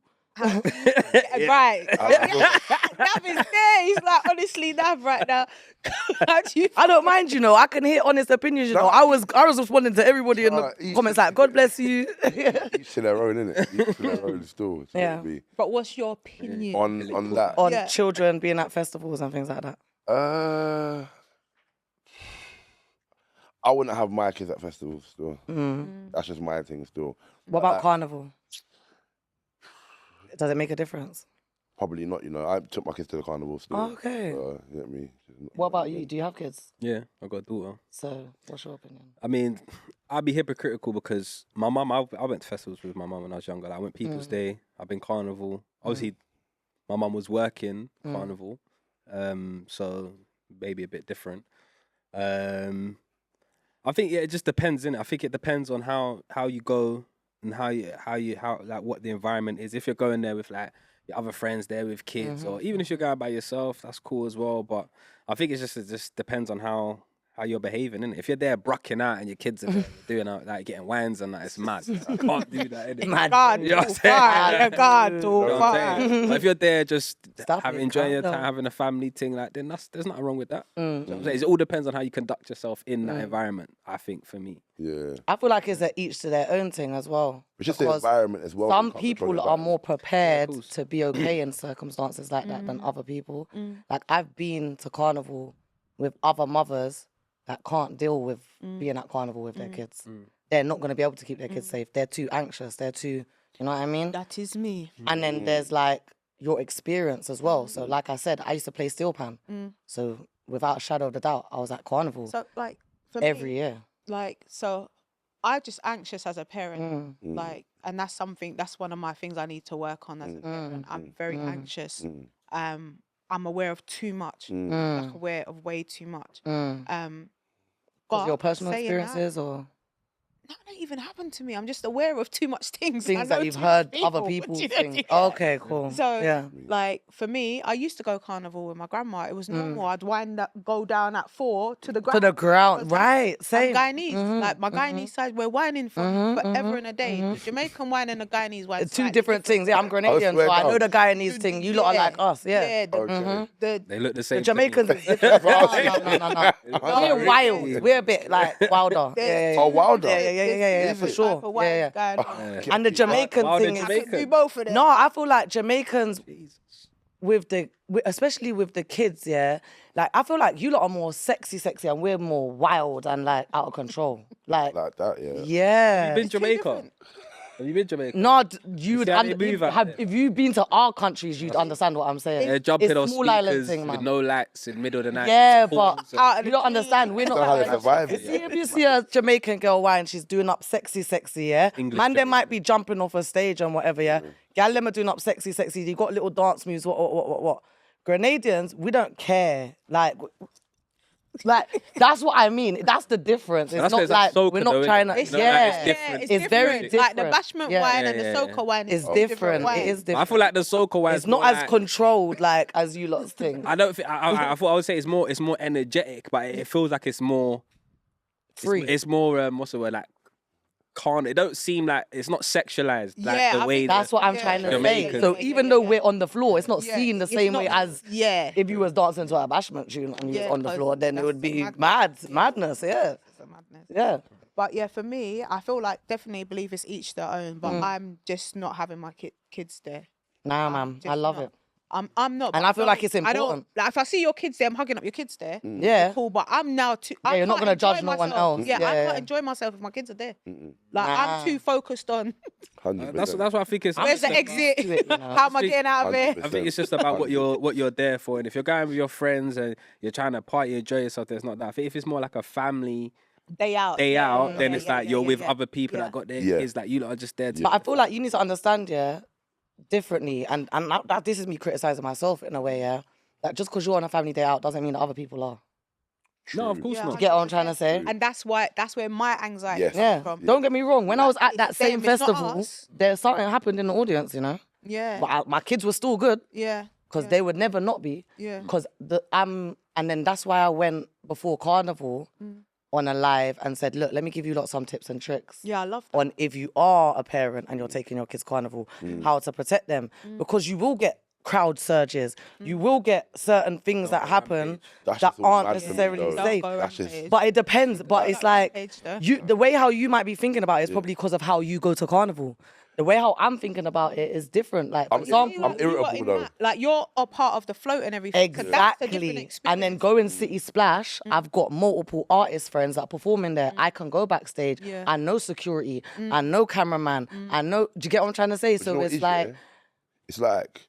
Right. Nav is there. He's like, honestly, Nav right now. How do you I don't mind, you know. I can hear honest opinions, you know. I was responding to everybody in the comments like, God bless you. Each to their own, innit? Each to their own still. Yeah. But what's your opinion? On that? On children being at festivals and things like that. I wouldn't have my kids at festivals still. That's just my thing still. What about carnival? Does it make a difference? Probably not, you know. I took my kids to the carnival still. Okay. You get me? What about you? Do you have kids? Yeah, I've got a daughter. So, what's your opinion? I mean, I'd be hypocritical because my mum, I went to festivals with my mum when I was younger. Like, I went People's Day, I've been Carnival. Obviously, my mum was working Carnival, so maybe a bit different. I think it just depends, innit? I think it depends on how you go and how like what the environment is. If you're going there with like your other friends there with kids, or even if you're going by yourself, that's cool as well. But I think it just depends on how you're behaving, innit? If you're there brucking out and your kids are doing like getting wines and that, it's mad. I can't do that, innit? God, you know what I'm saying? God, You know what I'm saying? But if you're there just Stop it, enjoying your calm time, down. having a family thing, like then there's nothing wrong with that. You know what I'm saying? It all depends on how you conduct yourself in that environment, I think, for me. Yeah. I feel like it's each to their own thing as well. It's just the Because environment as well. some You can't control people the are more environment. prepared to be okay in circumstances like that than other people. Like, I've been to carnival with other mothers that can't deal with being at carnival with their kids. They're not going to be able to keep their kids safe. They're too anxious. They're too, you know what I mean? That is me. And then there's like your experience as well. So like I said, I used to play steel pan. So without a shadow of a doubt, I was at carnival So, like, for every me, year. like, so I'm just anxious as a parent. Like, and that's one of my things I need to work on as a parent. I'm very anxious. I'm aware of too much. Like, aware of way too much. But Your personal saying experiences that, or that don't even happen to me. I'm just aware of too much things. I things know that you've too heard much other people. people Do you know- think. Okay, cool. So, yeah. like, for me, I used to go carnival with my grandma. It was normal. I'd go down at 4 to the ground. To the ground, right? I'm Same. Guyanese. Like, my Guyanese side, we're whining forever and a day. The Jamaican wine and the Guyanese wine. It's two different things. Yeah, I'm Grenadian, swear so I down. know the Guyanese thing. You lot are like us, yeah. The They look the same. The Jamaicans is different. No. We're wild. We're a bit like wilder. Yeah. Oh, wilder. Yeah, for sure. Yeah. And the Jamaican Wild thing and is Jamaican. Do both of them. no. I feel like Jamaicans, especially with the kids, yeah. Like, I feel like you lot are more sexy, and we're more wild and like out of control. Like Like that, yeah. yeah. Been Jamaica. Have you been Jamaica? No, you would see how they move out there? if you've been to our countries, you'd understand what I'm saying. They're jumping It's on small island speakers thing, with man. no lights in the middle of the night. Yeah, It's but phones. you don't understand. We're That's not how they not. survive See, it. if you see a Jamaican girl whine, she's doing up sexy, yeah. English Man, they Jamaican. might be jumping off a stage and whatever, yeah. Gal, them are doing up sexy. You got little dance moves. What? Grenadians, we don't care. Like that's what I mean. That's the difference. It's That's not 'cause like that's soca we're not though, trying to. innit? Yeah, It's different. It's very different. Like the bashment Yeah. wine and the Yeah. soca wine. It's all different. wines. It is I different. feel like the soca wine. It's not as controlled like as you lot's think. I don't think. I thought I would say it's more energetic, but it feels like it's more Free. It's more what's the word, like it don't seem like it's not sexualized like Yeah, the I way think That's what I'm Yeah. trying to say. Jamaican. So Yeah, even yeah, though yeah. we're on the floor, it's not Yeah, seen the it's same not- way as Yeah. if you was dancing to a bashment tune and you Yeah, was on the 'cause floor. Then it that's would be madness. madness. Yeah, It's a madness. yeah. But yeah, for me, I feel like definitely believe it's each their own. But I'm just not having my kids there. Nah, I'm man, I just love not. it. I'm not. And but I feel like don't- it's I don't important. like if I see your kids there, I'm hugging up your kids there. Yeah. Cool, but I'm now too. Yeah, you're not gonna judge no one else. Yeah, I Yeah, can't yeah. enjoy myself if my kids are there. Like Nah. I'm too focused on 100%. that's what I think. It's where's the just exit, to it, you know. how am I getting out of here? 100%. I think it's just about what you're there for, and if you're going with your friends and you're trying to party, enjoy yourself, there's not that. I think if it's more like a family Day out, day yeah, out, yeah, then yeah, it's yeah, like yeah, you're yeah, with yeah. other people Yeah. that got their Yeah. kids, like you lot are just there. To But I feel like you need to understand, yeah, differently. And that this is me criticizing myself in a way, yeah. That just because you're on a family day out doesn't mean that other people are. No, of course Yeah, not. You get what I'm trying to say? And that's where my anxiety Yes. comes Yeah. from. Don't get me wrong. When I was at It's that same them, it's not festival, us. there's something happened in the audience, you know. Yeah, But my kids were still good yeah, because they would never not be. yeah. Because and then that's why I went before Carnival on a live and said, look, let me give you some tips and tricks. Yeah, I love that. On if you are a parent and you're taking your kids Carnival, how to protect them. Because you will get crowd surges. You will get certain things that happen That's that just all aren't mad for me, necessarily though. safe. Go That's just- rampage. But it depends. But it's like rampage, though. the way how you might be thinking about it is probably because of how you go to Carnival. The way how I'm thinking about it is different. Like, for I'm example, I'm irritable though. Like you're a part of the float and everything. So that's a different exactly. experience. And then going City Splash, I've got multiple artist friends that perform in there. I can go backstage. Yeah. I know security. I know cameraman. I know. Do you get what I'm trying to say? But you So know what it's it is, like, yeah? It's like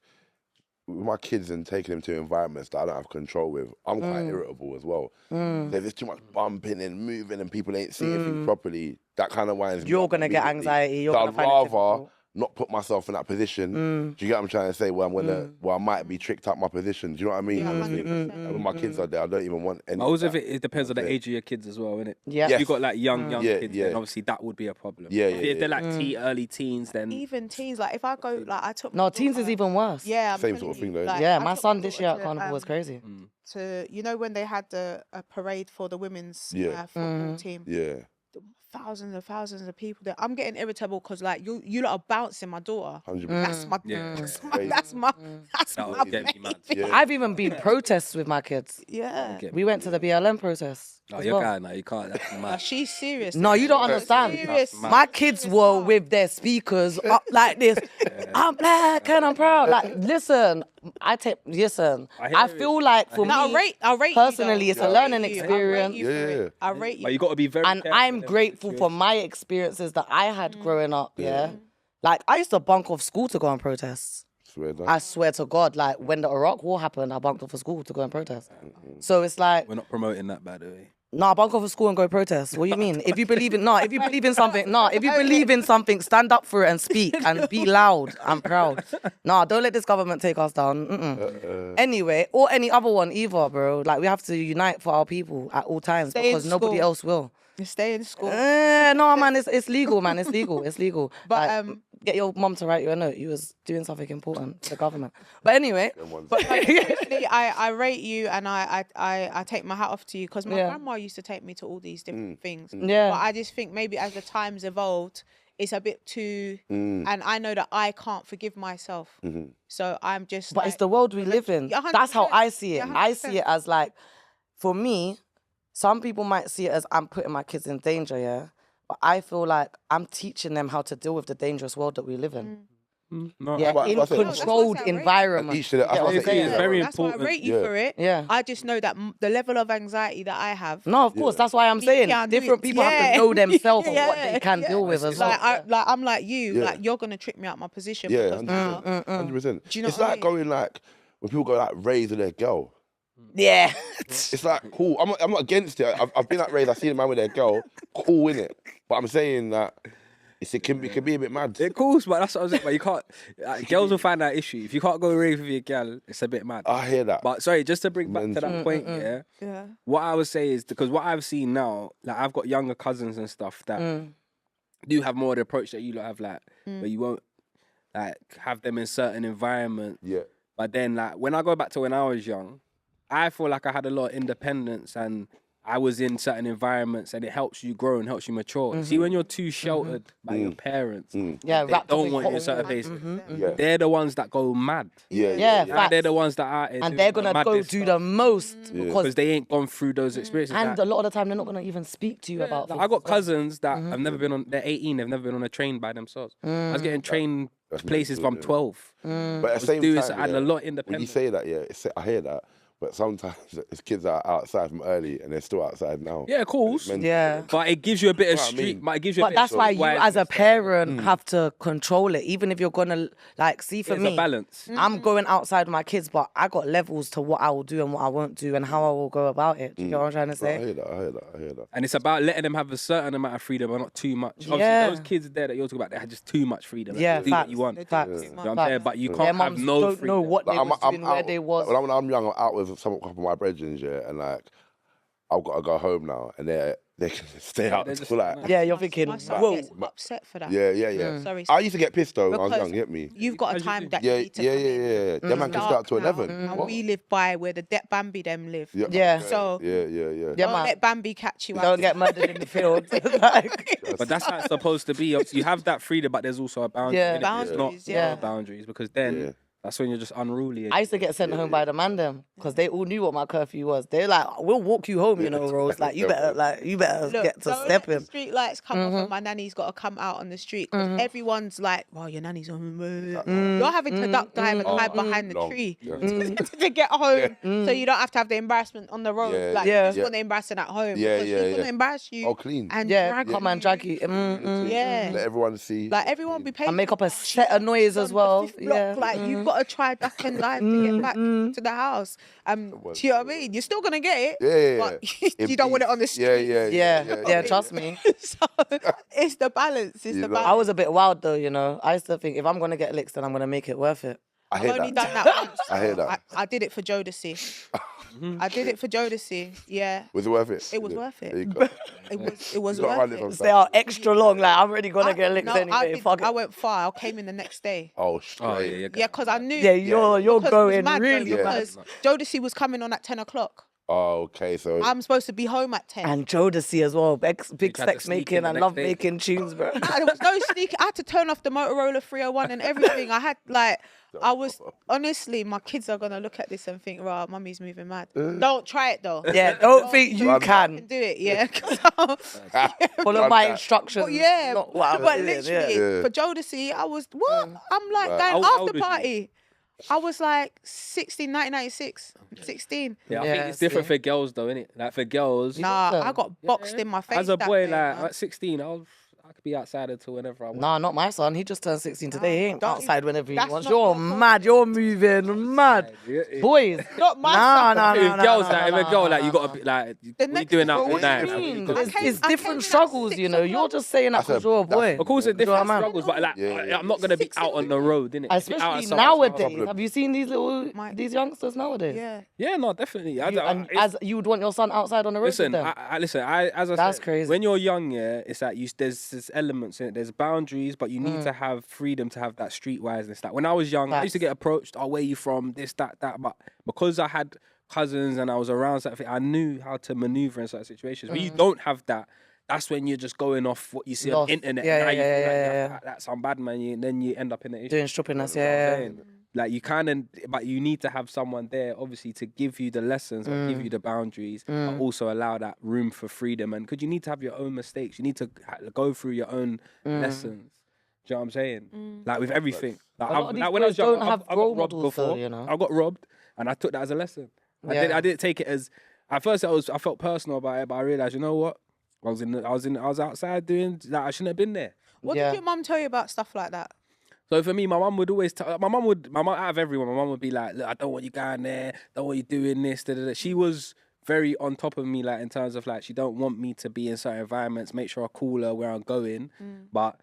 with my kids and taking them to environments that I don't have control with. I'm quite irritable as well. If there's too much bumping and moving and people ain't seeing things properly, that kind of winds me You're up gonna get immediately. anxiety, you're So gonna I'd find it rather difficult. not put myself in that position. Do you get what I'm trying to say? Where I'm gonna, where I might be tricked out my position. Do you know what I mean? Yeah, I think 100%. and when my kids are there, I don't even want any. But also, of that. it depends on the age of your kids as well, innit? Yeah. If you got like young Yeah, kids, yeah. then obviously that would be a problem. Yeah, If yeah, they're yeah. like early teens, then even teens, like if I go, like I took. no, my teens daughter- is even worse. Yeah, I'm Same telling sort of you, thing, though. like, Yeah, I my took son this year at daughter Carnival was crazy. to when they had a parade for the women's Yeah. football team. Yeah. Thousands and thousands of people there. I'm getting irritable because like you lot are bouncing my daughter. 100%. That's my Yeah. that's my Crazy. that's my that's That my would get me mad. baby. Yeah. I've even been protests with my kids. Yeah. Get We went to the BLM protest. no, as you're well. guy now. You can't. That's Like, mad. she's serious. No, you don't She's understand. serious. My kids were with their speakers up like this. I'm black and I'm proud. Like, listen, I I feel like for No, me, I'll rate personally, you, it's though. a I'll learning rate you. experience. I'll rate you for Yeah. it. I'll rate you. But you got to be very. and careful I'm in them grateful for situations. my experiences that I had growing up. Yeah, like I used to bunk off school to go on protests. Swear down. I swear to God, like when the Iraq War happened, I bunked off of school to go and protest. So it's like, We're not promoting that, by the way. nah, bunk off of school and go protest. What do you mean? If you believe in, if you believe in something, if you believe in something, stand up for it and speak and be loud and proud. Nah, don't let this government take us down. Anyway, or any other one either, bro. Like we have to unite for our people at all times Stay in because nobody school. else will. You stay in school. No, man, it's legal, man. It's legal. It's legal. But, Like, get your mum to write you a note. You was doing something important to the government. But anyway, Seriously, I rate you and I take my hat off to you because my Yeah. grandma used to take me to all these different things. Yeah. But I just think maybe as the times evolved, it's a bit too, and I know that I can't forgive myself. So I'm just. but it's the world we live in. Yeah, That's how 100%. I see it. Yeah, I see 100%. it as like, for me, some people might see it as I'm putting my kids in danger, yeah. But I feel like I'm teaching them how to deal with the dangerous world that we live in. No, Yeah, But in I said- controlled That's why I rate. environment. Each to their- You get what I'm I think it's saying? very That's why I important. rate you Yeah. for it. Yeah. I just know that the level of anxiety that I have. No, of course. That's why I'm saying can't do different it. people have Yeah. to know themselves and what Yeah, they can yeah. deal with as well. I'm like you. Yeah. Like you're gonna trick me out my position. Yeah, because now, 100%. Do you know It's what I like mean? going like when people go like raise with their girl. Yeah. It's like cool. I'm not against it. I've been at raise. I've seen a man with their girl. Cool in it. But I'm saying that it can be a bit mad. It cool, but that's what I was saying. But you can't. Girls will find that issue if you can't go rave with your gal. It's a bit mad. I hear that. But sorry, just to bring back to that point, Yeah. what I would say is because what I've seen now, like I've got younger cousins and stuff that do have more of the approach that you lot have, like where you won't like have them in certain environments. Yeah. But then, like when I go back to when I was young, I feel like I had a lot of independence and I was in certain environments, and it helps you grow and helps you mature. See, when you're too sheltered by your parents, Yeah, they wrapped up don't in want you in cotton certain wool. places. Yeah. They're the ones that go mad. Yeah, Like, facts. they're the ones that are out here And doing they're the gonna go maddest do stuff the most because because, they ain't gone through those experiences. and Like, a lot of the time they're not gonna even speak to you about. like, things I got as well. cousins that have never been on. They're 18. They've never been on a train by themselves. I was getting trained That's places mental, from yeah. 12. But at the was same doing time, and a lot independent. when you say that, I hear that. But sometimes it's kids that are outside from early and they're still outside now. Yeah, of course. Mental. Yeah. But it gives you a bit of Know what I street. mean? But it gives you. But that's why you, as a parent, have to control it. Even if you're gonna like, see, for There's me, a balance. I'm going outside with my kids, but I got levels to what I will do and what I won't do and how I will go about it. Do you get what I'm trying to I say? hear that. And it's about letting them have a certain amount of freedom, but not too much. Obviously, Yeah. those kids there that you're talking about, they had just too much freedom. Like, Yeah, do what facts. you want. Facts. You know what I'm saying? But you Their can't have mums no don't freedom. know what they Like, was doing, where they was. When I'm young, I'm out with a couple of my brethren, and like I've got to go home now, and they can stay out they're until just- like Yeah, you're thinking, My son whoa. gets upset for that. yeah. Sorry. I used to get pissed though when I was Because young. Get me? You've got a As you time do. that Yeah, you need to come in. That man can start to Dark now, 11. And What? we live by where the dead Bambi them live. Yeah. So Yeah. Yeah, don't man. let Bambi catch you out. Don't get murdered in the field. Like, But that's how it's supposed to be. Obviously, you have that freedom, but there's also a boundary. Yeah. innit? It's not Boundaries, yeah. boundaries because then that's when you're just unruly. I used to get sent home by the man them because they all knew what my curfew was. They're like, "We'll walk you home, you know, Rose. Like you better Look, get to don't step let in." the street lights come off and my nanny's got to come out on the street because everyone's like, "Well, your nanny's on." You're having to duck dive and hide behind the long. tree Yeah. to get home, so you don't have to have the embarrassment on the road. Yeah. Like Yeah. you just want the embarrassment at home. Yeah, because yeah, he's yeah. gonna embarrass you. Oh, clean. And Yeah, drag come you. and drag you. Yeah. Let everyone see. Like everyone be patient. And make up a Oh, set of noise as on the well. fifth block, Yeah. like you've got to try duck and dive to get back to the house. Do you know what I mean? You're still gonna get it. Yeah. But you don't want it on the street. Yeah, trust me. So it's the balance. It's the know. balance. I was a bit wild though, you know. I used to think if I'm gonna get licks, then I'm gonna make it worth it. I I've hear only that. done that once. I hear that. I did it for Jodeci. I did it for Jodeci. Yeah, Was it worth it? it was worth There you it. go. It was You gotta run worth it from it. They are extra long. Like I'm already gonna I- get licks no, anyway. Fuck it. I went far. I came in the next day. Oh, Oh straight. yeah. Yeah, because I knew. Yeah, you're because it was going mad, though, really mad. because Jodeci was coming on at 10 o'clock. Oh, okay. So I'm supposed to be home at 10. And Jodeci as well. Big tried to sex sneak making in the and next love day. making tunes, bro. There was no sneak. I had to turn off the Motorola 301 and everything. I had I was honestly, my kids are gonna look at this and think, "Right, mummy's moving mad." Don't try it though. Yeah, don't think you You can. do it, yeah. Follow my instructions. But yeah, not what I'm but doing, literally yeah. for Jodeci, I was what? I'm like How going old was after you? party. I was like 16, 1996, 16. Yeah, I Yeah, think it's different see. for girls though, innit? Like for girls, Nah, I got boxed in my face. as a that boy, day, like man. at 16, I could be outside until whenever I want. Nah, not my son. He just turned 16 today. He ain't Don't outside even- whenever he that's wants. not You're my fault. mad. You're moving mad. Boys. Not my Nah, son. nah, If nah, girls, nah, like, if nah, a girl, nah, like, you nah, gotta nah. be like, The what you next- doing out What all do you night? mean? Because- I came- It's I came different in at struggles, 6 you know. You're o'clock. just saying that That's because a- you're a that's- boy. Of course, it's You know what I different mean? struggles, but like, Yeah. I'm not gonna be out on the road, innit? Especially nowadays. Have you seen these My- these youngsters nowadays? Yeah. Yeah, no, definitely. And as you would want your son outside on the road Listen, with them. as I That's said, crazy. when you're young, yeah, it's like there's elements in it. There's boundaries, but you need to have freedom to have that streetwiseness. Like when I was young, I used to Facts. get approached, "Oh, where you from? This, that." But because I had cousins and I was around something, I knew how to maneuver in certain situations. When you don't have that, that's when you're just going off what you see on Lost. the internet. Yeah, and now yeah, you feel yeah, like yeah, you have that's some bad man. Then you end up in the issue. Doing strippiness, You know what I'm yeah. saying? Like you kind of, but you need to have someone there, obviously, to give you the lessons, but give you the boundaries, but also allow that room for freedom. And because you need to have your own mistakes, you need to go through your own lessons. you know what I'm saying? Like with everything. Like, A lot of these like when I was boys young, don't have I role got robbed models though, before. you know? I got robbed, and I took that as a lesson. I Yeah. didn't take it as. At first, I felt personal about it, but I realized, you know what? I was outside doing that. I shouldn't have been there. What Yeah. did your mum tell you about stuff like that? So for me, my mum would always my mum out of everyone, my mum would be like, look, I don't want you going there, don't want you doing this, da, da, da. She was very on top of me, like in terms of like she don't want me to be in certain environments, make sure I call her where I'm going. But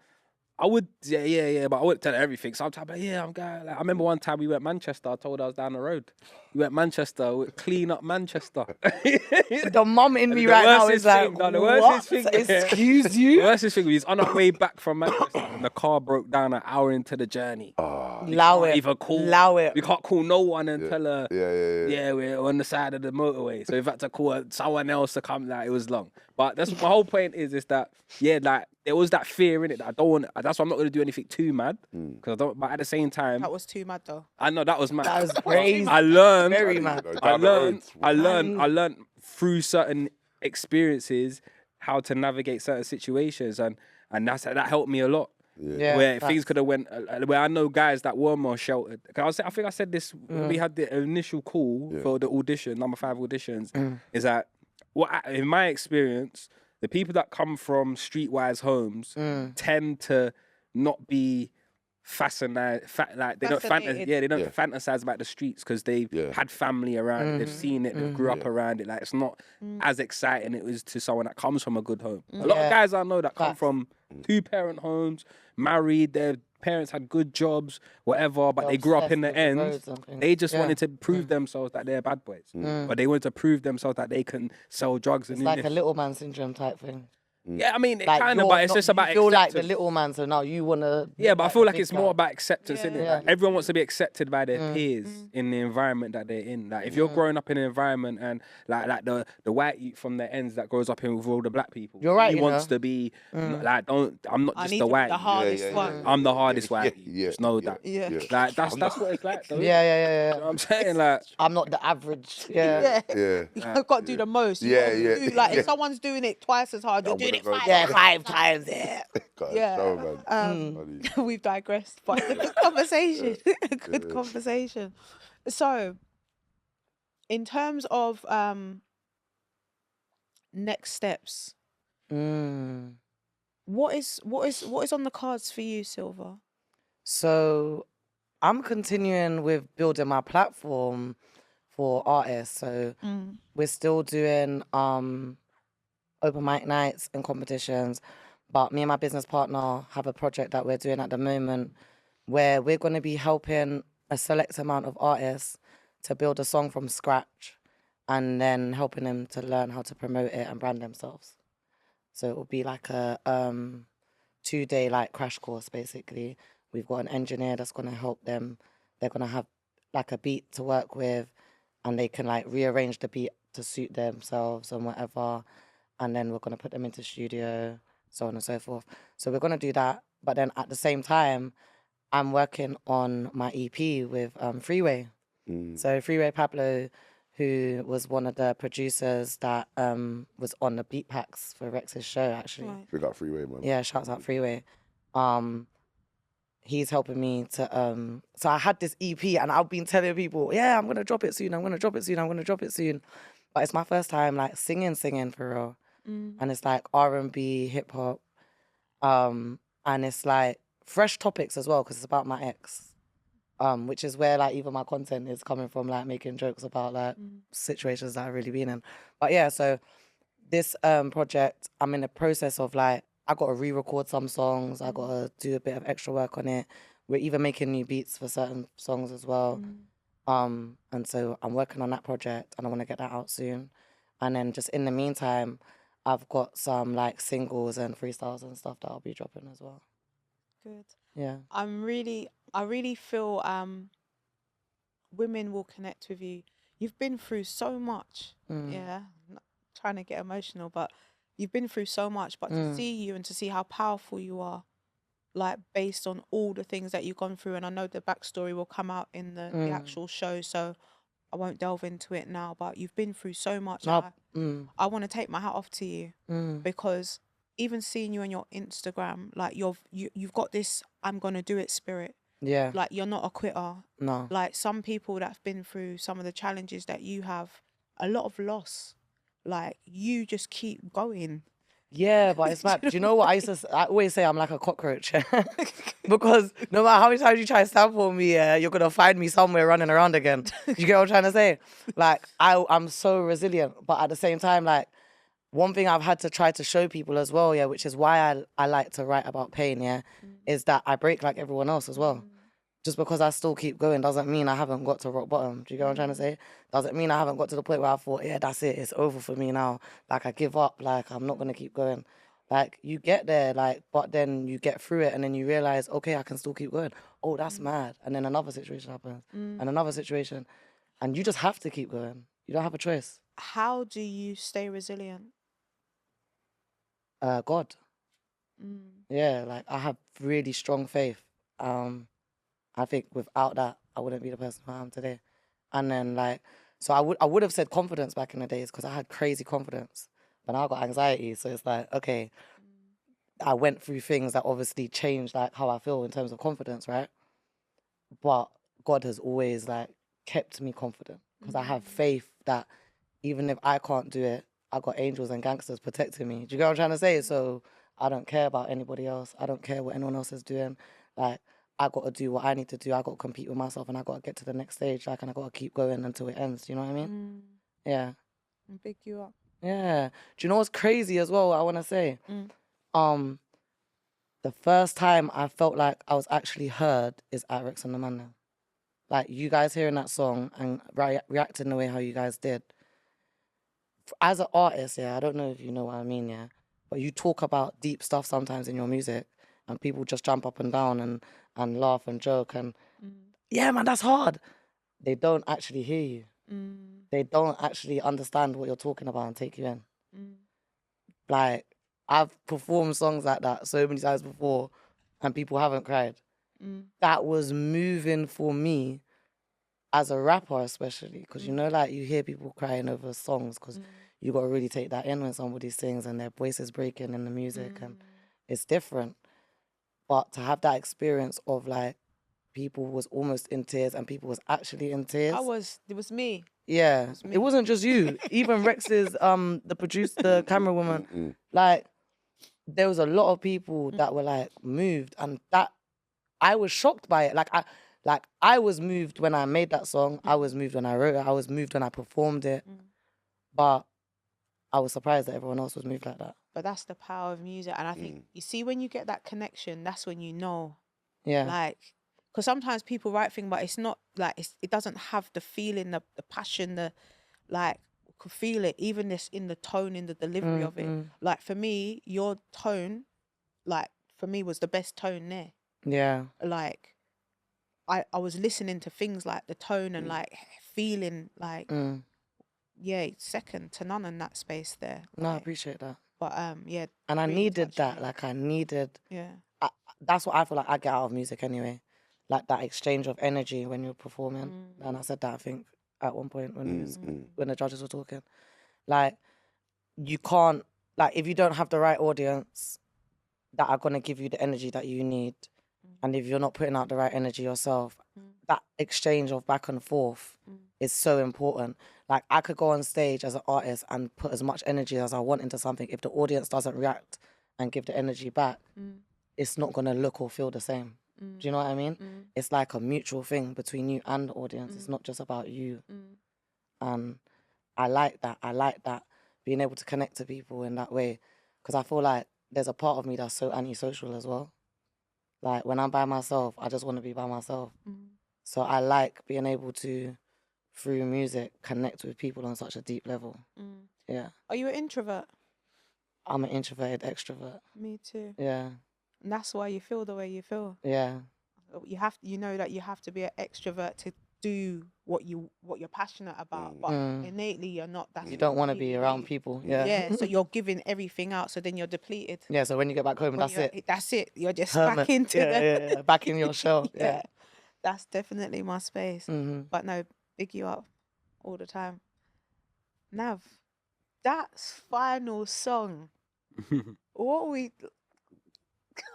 I would, but I wouldn't tell her everything. Sometimes, like, I'm going. Like, I remember one time we went Manchester. I told her I was down the road. We went Manchester, we clean up Manchester. The mum in me The right now worstest is like, thing, no, the what? worstest thing, Excuse The you? worstest thing was on our way back from Manchester, and the car broke down an hour into the journey. Allow Can't it. even call. Allow it. We can't call no one and tell her. Yeah. We're on the side of the motorway. So we've had to call someone else to come. Like it was long. But that's my whole point is that like there was that fear in it that I don't want. That's why I'm not gonna do anything too mad because I don't. But at the same time, That was too mad though. I know that was mad. That was crazy. I learned. Very mad. I learned through certain experiences how to navigate certain situations, and that helped me a lot. Yeah, Where facts. things could have went, where I know guys that were more sheltered. I think I said this when we had the initial call for the audition, No. 5 auditions, is that in my experience, the people that come from streetwise homes tend to not be fascinated, like they don't fantasize about the streets because they've had family around it, they've seen it, they grew up around it. Like it's not as exciting it was to someone that comes from a good home. A lot of guys I know that come from 2-parent homes, married, their parents had good jobs, whatever, but they grew up in the end. They just wanted to prove themselves that they're bad boys, but they wanted to prove themselves that they can sell drugs. It's and like a little man syndrome type thing. Yeah, I mean, Like kind of, but it's just about you feel like the acceptance. little man, so now you wanna. Yeah, but I feel like it's more about. about acceptance, isn't it? Yeah. Like, everyone wants to be accepted by their peers in the environment that they're in. Like if you're growing up in an environment and like the white youth from the ends that grows up in with all the black people, You're right, he you wants know. to be like I'm not I just need the to be white. the hardest one. I'm the hardest white. Yeah, Just know that. Yeah. Like that's what it's like. Though. Yeah. You know what I'm saying? Like I'm not the average. Yeah. You've got to do the most. You Yeah, gotta yeah, do, like yeah. if someone's doing it twice as hard, you're I'm doing it gonna go 5 Yeah, times. 5 times. Yeah. God, Yeah. so funny. We've digressed, but it's a good conversation. A good conversation. So, in terms of next steps, what is on the cards for you, Silva? So I'm continuing with building my platform for artists. So we're still doing open mic nights and competitions. But me and my business partner have a project that we're doing at the moment where we're going to be helping a select amount of artists to build a song from scratch and then helping them to learn how to promote it and brand themselves. So it will be like a 2-day like crash course, basically. We've got an engineer that's going to help them. They're going to have like a beat to work with and they can like rearrange the beat to suit themselves and whatever. And then we're going to put them into studio, so on and so forth. So we're going to do that. But then at the same time, I'm working on my EP with Freeway. So Freeway Pablo, who was one of the producers that was on the beat packs for Reks' show, actually. Right. We got Freeway, man. Yeah, shouts out Freeway. He's helping me to so I had this EP and I've been telling people, yeah, I'm gonna drop it soon, I'm gonna drop it soon. But it's my first time like singing for real. And it's like R&B, hip hop. And it's like fresh topics as well, because it's about my ex. Which is where like even my content is coming from, like making jokes about like situations that I've really been in. But yeah, so this project, I'm in the process of like, I got to re-record some songs. I got to do a bit of extra work on it. We're even making new beats for certain songs as well. And so I'm working on that project and I want to get that out soon. And then just in the meantime, I've got some like singles and freestyles and stuff that I'll be dropping as well. Good. Yeah. I really feel women will connect with you. You've been through so much. Yeah. I'm not trying to get emotional, but you've been through so much. But to see you and to see how powerful you are, like based on all the things that you've gone through, and I know the backstory will come out in the actual show, so I won't delve into it now, but you've been through so much. I want to take my hat off to you because even seeing you on your Instagram, like you've got this I'm gonna do it spirit. Yeah. Like you're not a quitter. No. Like some people that've been through some of the challenges that you have, a lot of loss. Like you just keep going. Yeah, but it's mad. Do you know what I always say I'm like a cockroach. Because no matter how many times you try to sample me, you're gonna find me somewhere running around again. You get what I'm trying to say? Like I'm so resilient, but at the same time, like one thing I've had to try to show people as well, yeah, which is why I like to write about pain, yeah, is that I break like everyone else as well. Just because I still keep going doesn't mean I haven't got to rock bottom. Do you get what I'm trying to say? Doesn't mean I haven't got to the point where I thought, yeah, that's it, it's over for me now. Like I give up, like I'm not gonna keep going. Like you get there, like, but then you get through it and then you realize, okay, I can still keep going. Oh, that's mad. And then another situation happens and another situation. And you just have to keep going. You don't have a choice. How do you stay resilient? God. Yeah, like I have really strong faith. I think without that, I wouldn't be the person who I am today. And then like, so I would have said confidence back in the days because I had crazy confidence, but now I got anxiety. So it's like, okay, I went through things that obviously changed like how I feel in terms of confidence, right? But God has always like kept me confident because I have faith that even if I can't do it, I got angels and gangsters protecting me. Do you get what I'm trying to say? So I don't care about anybody else. I don't care what anyone else is doing. Like, I got to do what I need to do. I got to compete with myself and I got to get to the next stage. Like, and I got to keep going until it ends. You know what I mean? Yeah. And pick you up. Yeah. Do you know what's crazy as well? I want to say, the first time I felt like I was actually heard is at Reks and the Man. Like you guys hearing that song and reacting the way how you guys did. As an artist, yeah, I don't know if you know what I mean, yeah, but you talk about deep stuff sometimes in your music and people just jump up and down and laugh and joke and, yeah, man, that's hard. They don't actually hear you. They don't actually understand what you're talking about and take you in. Like, I've performed songs like that so many times before and people haven't cried. That was moving for me as a rapper especially, because you know, like you hear people crying over songs because you got to really take that in when somebody sings and their voice is breaking in the music and it's different. But to have that experience of like people was almost in tears and people was actually in tears. It was me. Yeah, it wasn't just you. Even Rex's, the producer, the camera woman, like there was a lot of people that were like moved, and that I was shocked by it. Like I was moved when I made that song. I was moved when I wrote it. I was moved when I performed it. But I was surprised that everyone else was moved like that. But that's the power of music, and I think you see when you get that connection, that's when you know. Yeah. Like, because sometimes people write things, but it's not like it doesn't have the feeling, the passion, the like. Could feel it, even this in the tone, in the delivery of it. Like for me, your tone, like for me, was the best tone there. Yeah. Like, I was listening to things like the tone and like feeling like, yeah, second to none in that space there. No, like, I appreciate that. But yeah. And I really needed touched that. me. Like I needed. Yeah. That's what I feel like I get out of music anyway. Like that exchange of energy when you're performing. And I said that I think at one point when the judges were talking. Like you can't, like if you don't have the right audience that are gonna give you the energy that you need, and if you're not putting out the right energy yourself, that exchange of back and forth is so important. Like I could go on stage as an artist and put as much energy as I want into something. If the audience doesn't react and give the energy back, it's not gonna look or feel the same. Do you know what I mean? It's like a mutual thing between you and the audience. It's not just about you. And I like that. I like that, being able to connect to people in that way. Because I feel like there's a part of me that's so antisocial as well. Like when I'm by myself, I just want to be by myself. So I like being able to, through music, connect with people on such a deep level. Yeah. Are you an introvert? I'm an introverted extrovert. Me too. Yeah. And that's why you feel the way you feel. Yeah. You know that you have to be an extrovert to do what you're passionate about, but innately you're not. You don't want to be around people. Yeah. Yeah. So you're giving everything out, so then you're depleted. Yeah. So when you get back home, that's it. That's it. You're just Hermit. back into back in your shell. Yeah. That's definitely my space. But no, big you up all the time. Nav, that final song what are we?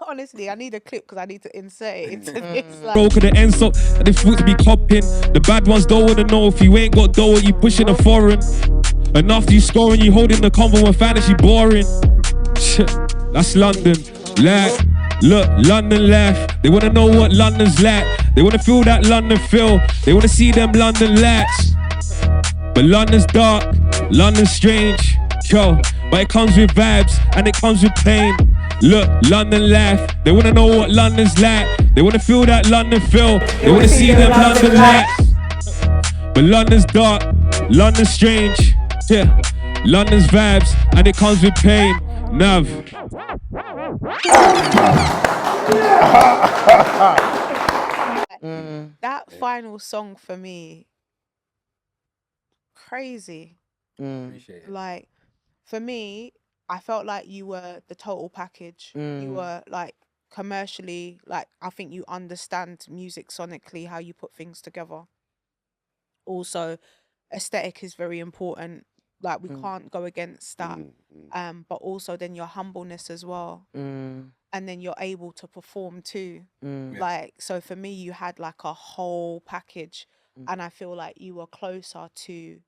Honestly, I need a clip because I need to insert it into this. Like, Broke the ends up, and the fruits be copping. The bad ones don't wanna know if you ain't got dough, you pushing a foreign. And after you scoring, you holding the convo and fantasy boring. Shit, that's London. Like, look, London left. They wanna know what London's like. They wanna feel that London feel. They wanna see them London lights. But London's dark, London's strange. Yo, but it comes with vibes and it comes with pain. Look, London life. They wanna know what London's like. They wanna feel that London feel. They wanna see them London lights. But London's dark, London's strange. Yeah, London's vibes and it comes with pain. Nav. that final song for me, crazy. Appreciate it. Like, for me, I felt like you were the total package. You were like commercially, like, I think you understand music sonically, how you put things together. Also, aesthetic is very important. Like, we can't go against that. But also then your humbleness as well. And then you're able to perform too. Like, so for me, you had like a whole package. And I feel like you were closer to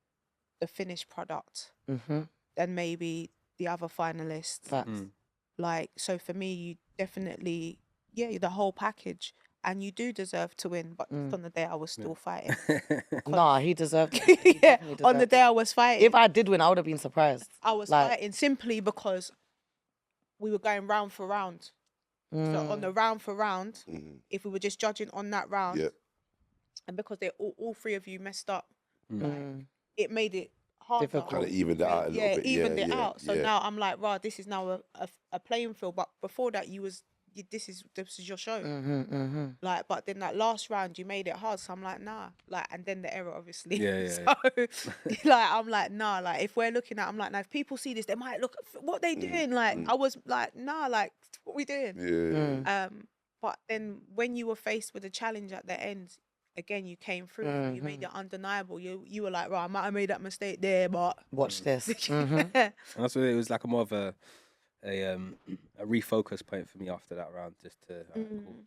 the finished product than maybe the other finalists. Like, so for me, you definitely, yeah, the whole package. And you do deserve to win, but just on the day I was still fighting. Nah, he deserved it. He Yeah, definitely on the deserved day it. I was fighting. If I did win, I would have been surprised. I was like- fighting simply because we were going round for round. So on the round for round, if we were just judging on that round, Yeah. and because they all three of you messed up, like, it made it harder. Difficult. Kind of evened it out a little Yeah, bit. evened it yeah, out. So yeah. now I'm like, right, this is now a playing field. But before that, this is your show. Like, but then that last round, you made it hard. So I'm like, nah. Like, and then the error, obviously. Yeah. So, like, I'm like, nah. Like, if we're looking at, I'm like, now, if people see this, they might look at what they doing. Like, I was like, nah. Like, what we doing? Yeah. But then when you were faced with a challenge at the end, again, you came through. You made it undeniable. You were like, right, I might have made that mistake there, but Watch this. And that's what it was like. More of a refocus point for me after that round, just to cool,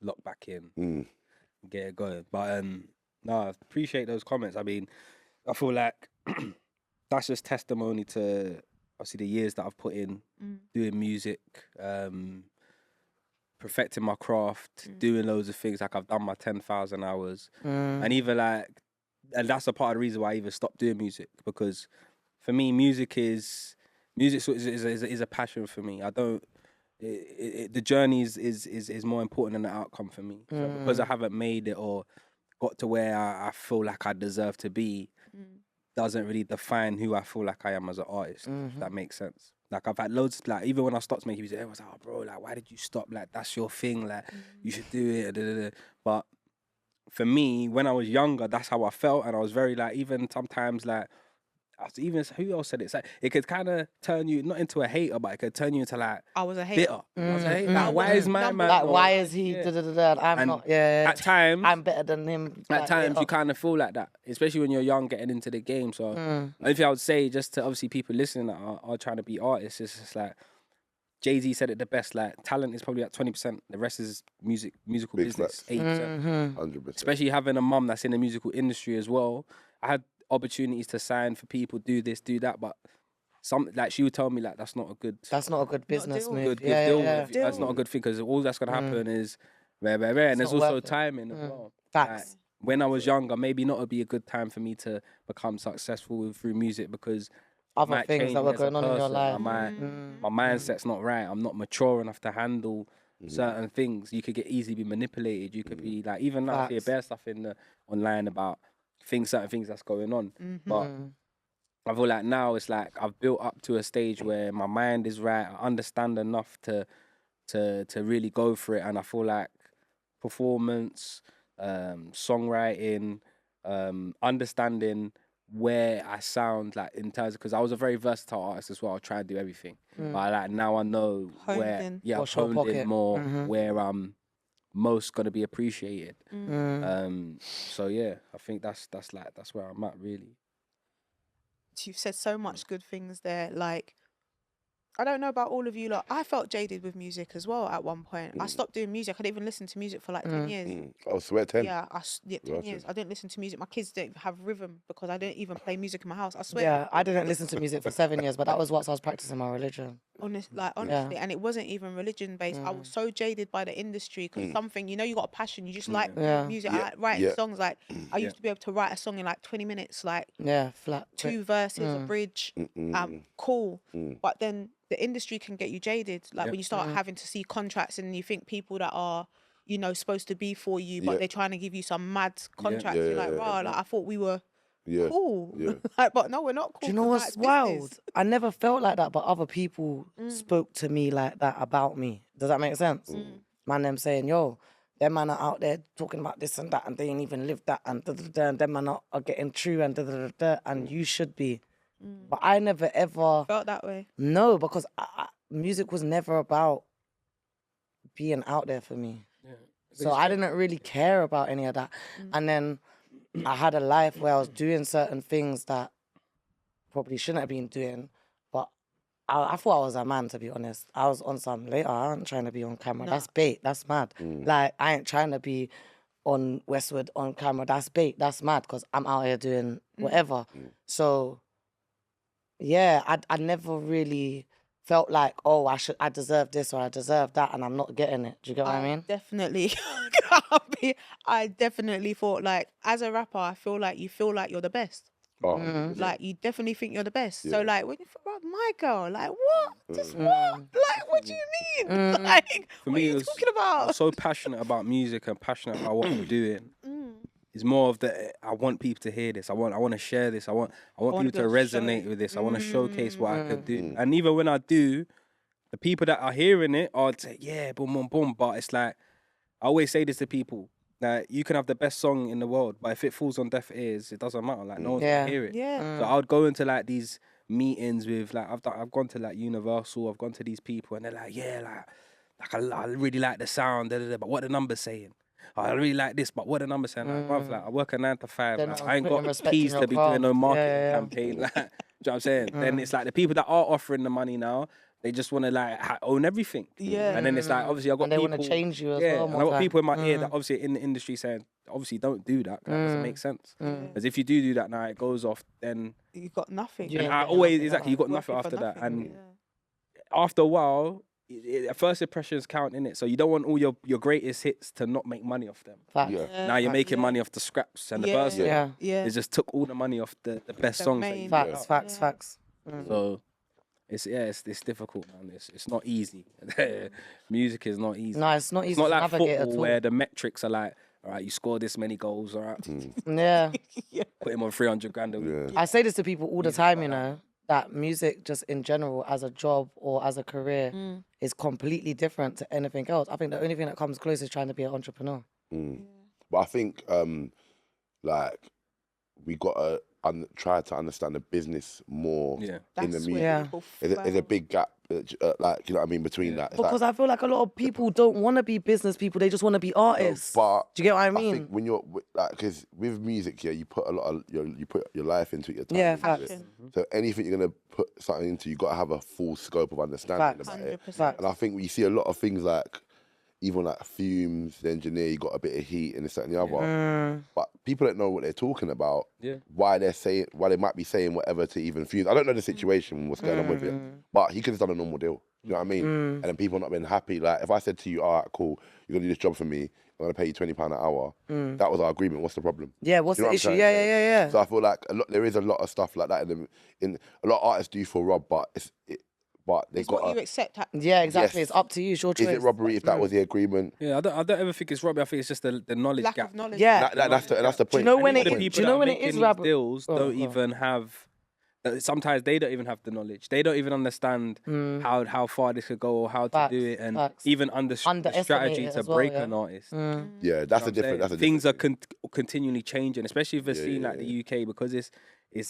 lock back in, get it going. But no, I appreciate those comments. I mean, I feel like that's just testimony to obviously the years that I've put in doing music, perfecting my craft, doing loads of things. Like, I've done my 10,000 hours, and even like, and that's a part of the reason why I even stopped doing music, because for me, music is a passion for me. I don't. The journey is more important than the outcome for me. So because I haven't made it or got to where I feel like I deserve to be, doesn't really define who I feel like I am as an artist. If that makes sense. Like, I've had loads, like, even when I stopped making music, everyone's like, oh, bro, like, why did you stop? Like, that's your thing. Like, you should do it. Da, da, da. But for me, when I was younger, that's how I felt. And I was very, like, even sometimes, like, even who else said it? It's like, it could kind of turn you not into a hater, but it could turn you into, like, I was a hater. bitter. I was a hater. Like, why is my man? Like, not- why is he? Yeah. I'm And not. Yeah. At times, I'm better than him. at like, times yeah. you kind of feel like that, especially when you're young, getting into the game. So, only thing I would say, just to obviously people listening that are trying to be artists, is just like Jay-Z said it the best. Like, talent is probably like 20%. The rest is musical Big business, facts. 80%. 100%. Especially having a mum that's in the musical industry as well. I had opportunities to sign for people, do this, do that, but some, like, she would tell me, like, that's not a good business deal. move. good yeah, deal yeah. with you. That's not a good thing, because all that's gonna happen is and It's there's not also worth it. timing as well. Facts. Like, when I was younger, maybe not would be a good time for me to become successful through music, because Other might things change that me were as a going on in your person. life. My mindset's not right. I'm not mature enough to handle certain things. You could get easily be manipulated. You could be like, even now I see a Facts. bare stuff in the online about certain things that's going on. But I feel like now it's like I've built up to a stage where my mind is right. I understand enough to really go for it, and I feel like performance, songwriting, understanding where I sound, like, in terms, because I was a very versatile artist as well. I try to do everything, but like now I know Honed where, in. yeah, I've What's your honed in pocket? more, where I'm most gonna be appreciated. So yeah, I think that's where I'm at, really. You've said so much good things there. Like, I don't know about all of you lot. I felt jaded with music as well at one point. I stopped doing music. I didn't even listen to music for like 10 years. Oh, swear 10. Yeah, 10 Gotcha. years. I didn't listen to music. My kids didn't have rhythm because I didn't even play music in my house. I swear. Yeah, I didn't listen to music for 7 years, but that was whilst I was practicing my religion. Honestly, and it wasn't even religion based. I was so jaded by the industry because something, you know, you got a passion, you just like music. I like writing songs. Like I used to be able to write a song in like 20 minutes, like flat 2 verses, a bridge, cool. But then the industry can get you jaded. Like when you start having to see contracts and you think people that are, you know, supposed to be for you, but they're trying to give you some mad contracts. You're like, wow, like I thought we were cool. Like, but no, we're not cool. Do you know what's wild? I never felt like that, but other people spoke to me like that about me. Does that make sense? Man, them saying, yo, them man are out there talking about this and that, and they ain't even lived that, and and them man are getting true, and and you should be. But I never ever felt that way. No, because music was never about being out there for me. So I didn't really care about any of that. And then I had a life where I was doing certain things that probably shouldn't have been doing, but I thought I was a man, to be honest. I was on some later. I ain't trying to be on camera. That's bait. That's mad. Like, I ain't trying to be on Westwood on camera. That's bait. That's mad because I'm out here doing whatever. So, yeah, I never really felt like, oh, I deserve this or I deserve that, and I'm not getting it. Do you get what I mean? Definitely. I definitely thought, like, as a rapper, I feel like you're the best. Like, you definitely think you're the best. So, like, when you think about my girl, like, what? Just what? Like, what do you mean? Like, For what me, are you talking about? I'm so passionate about music and passionate about what I'm doing. It's more of I want people to hear this. I want to share this. I want people to resonate with this. I want to showcase what I could do. And even when I do, the people that are hearing it are say, yeah, boom, boom, boom. But it's like, I always say this to people, that you can have the best song in the world, but if it falls on deaf ears, it doesn't matter. Like, no one's gonna hear it. So I would go into like these meetings with, like, I've gone to like Universal, I've gone to these people, and they're like, yeah, like I really like the sound, but what the numbers saying? I really like this, but what the numbers saying? Like, bruv, like, I work a 9 to 5. Like, I ain't got keys to be doing no marketing campaign. Like, do you know what I'm saying? Then it's like the people that are offering the money now, they just want to like own everything. And then it's like, obviously, I've got and they people. want to change you as well. And I've got people in my ear that obviously in the industry saying, obviously, don't do that. That doesn't make sense. Because if you do that now, it goes off, then you got nothing. And I always, exactly, you got nothing after that. And after a while, first impressions count, in it. So you don't want all your greatest hits to not make money off them. Now you're making money off the scraps, and the person they just took all the money off the best songs. Facts. So it's difficult, man. It's not easy. Music is not easy. No, it's not easy. It's not to like navigate football at all. where the metrics are like, all right, you score this many goals, all right. Put him on 300 grand a week. I say this to people all the time, you know, that music just in general as a job or as a career is completely different to anything else. I think the only thing that comes close is trying to be an entrepreneur. But I think, like, we got to try to understand the business more in the music. There's a big gap, like, you know what I mean, between that. It's because like, I feel like a lot of people don't want to be business people. They just want to be artists. But do you get what I mean? I think when you're, like, because with music, you put a lot of, you put your life into it, your time into it. So anything you're going to put something into, you got to have a full scope of understanding about it. And I think you see a lot of things like, even like Fumes, the engineer, you got a bit of heat and this, that, and the other. But people don't know what they're talking about. Why they might be saying whatever to even Fumes. I don't know the situation, what's going on with it. But he could have done a normal deal. You know what I mean? And then people not been happy. Like, if I said to you, all right, cool, you're gonna do this job for me, I'm gonna pay you £20 an hour. That was our agreement. What's the problem? Yeah, what's the issue? Yeah. So I feel like there is a lot of stuff like that in a lot of artists do feel robbed, but but they got what you accept. Yeah, exactly. It's up to you. It's your choice. Is it robbery if that was the agreement? Yeah, I don't ever think it's robbery. I think it's just the knowledge Lack gap. of knowledge. Yeah, that's the point. Do you know when The it people is? Do you know that when are it is making robbery? these deals don't even have. Sometimes they don't even have the knowledge. They don't even understand how far this could go or how to do it, and even the strategy to break an artist. Yeah, that's a different. Things are continually changing, especially if we're seeing like the UK, because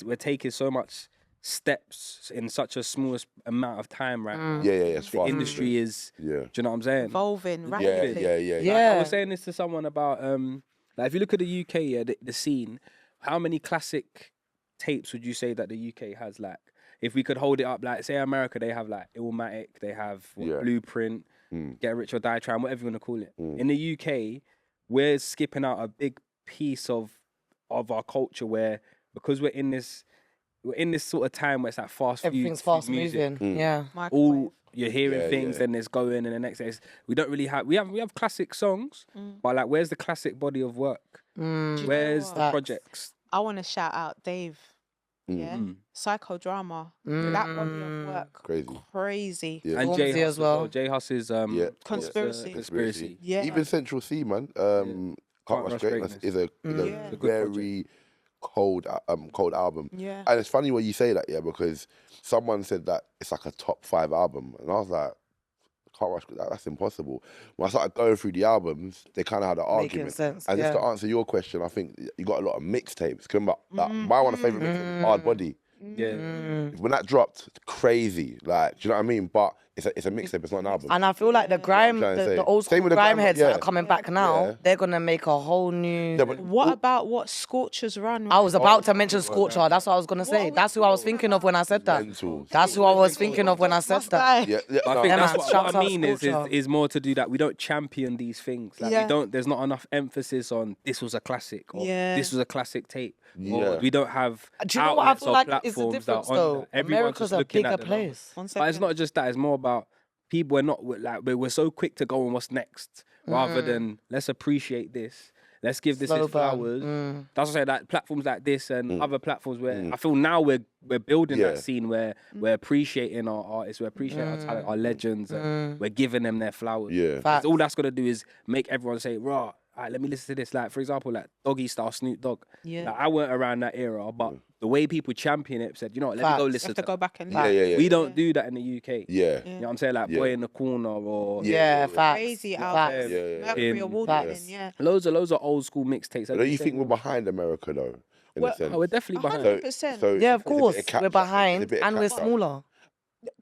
we're taking so much steps in such a small amount of time, right? It's the industry is. Do you know what I'm saying? Evolving rapidly. I was saying this to someone about like, if you look at the UK, the scene, how many classic tapes would you say that the UK has? Like, if we could hold it up, like say America, they have like Illmatic, they have Yeah. Blueprint, Get Rich or Die Trying, whatever you want to call it. In the UK, we're skipping out a big piece of our culture where, because we're in this sort of time where it's like Everything's fast music, moving. Yeah. all you're hearing Yeah, things, yeah. then it's going, and the next day we don't really have we have classic songs, but like where's the classic body of work? Where's the Facts. projects? I want to shout out Dave. Yeah, psychodrama. That body of work, crazy. Yeah. And Stormzy J as well. J Hus is Conspiracy. Yeah. Yeah. Even Central C, man. Can't Rush Greatness is a It's a good very cold album. Yeah. And it's funny when you say that, yeah, because someone said that it's like a top 5 album, and I was like, Can't Rush Greatness, that's impossible. When I started going through the albums, they kind of had an argument. sense, And just yeah. to answer your question, I think you got a lot of mixtapes. My one of my favorite mixtapes, Hard Body. Yeah. When that dropped, crazy. Like, do you know what I mean? But it's a mixtape. It's not an album. And I feel like the grime, trying to say. the old Same school with the grime grime, heads yeah. that are coming back now, Yeah. they're gonna make a whole new. Yeah, but What about what Scorchers Run? I was about to mention Scorcher. That's what I was gonna say. That's who I was thinking of when I said that. Mental. That's who I was thinking of when I said that. Yeah, But I no, think Yeah, that's man, what shouts I out mean Scorcher. is more to do that. We don't champion these things. Like Yeah. there's not enough emphasis on this was a classic or Yeah. this was a classic tape. Yeah. Or we don't have Do you know what I outlets feel or like is the platforms difference that are on though? that. Everyone's America's just a looking bigger at the numbers. place. One But second. it's not just that. It's more about people are not like we're so quick to go on what's next rather than let's appreciate this. Let's give this Slow its burn. flowers. That's what I say. Like platforms like this and other platforms where I feel now we're building Yeah. that scene where we're appreciating our artists, we're appreciating our talent, our legends, and we're giving them their flowers. Yeah. Facts. All that's gonna do is make everyone say, "Raw, all right, let me listen to this." Like for example, like Doggy Style, Snoop Dogg. Yeah. Like, I weren't around that era, but the way people champion it said, you know what, let me go Facts. listen have to to go that. back and Yeah. We don't do that in the UK. Yeah. You know what I'm saying? Like Yeah. Boy in the Corner or Yeah, facts. Crazy Facts. albums. Yeah. Mercury In- award Facts. winning, yeah. loads of old school mixtapes. Don't you think we're behind America though? In Well, a sense. Oh, we're definitely behind. 100%. Yeah, of it's a bit course. catch-up, We're it's a behind bit of and we're catch-up. smaller.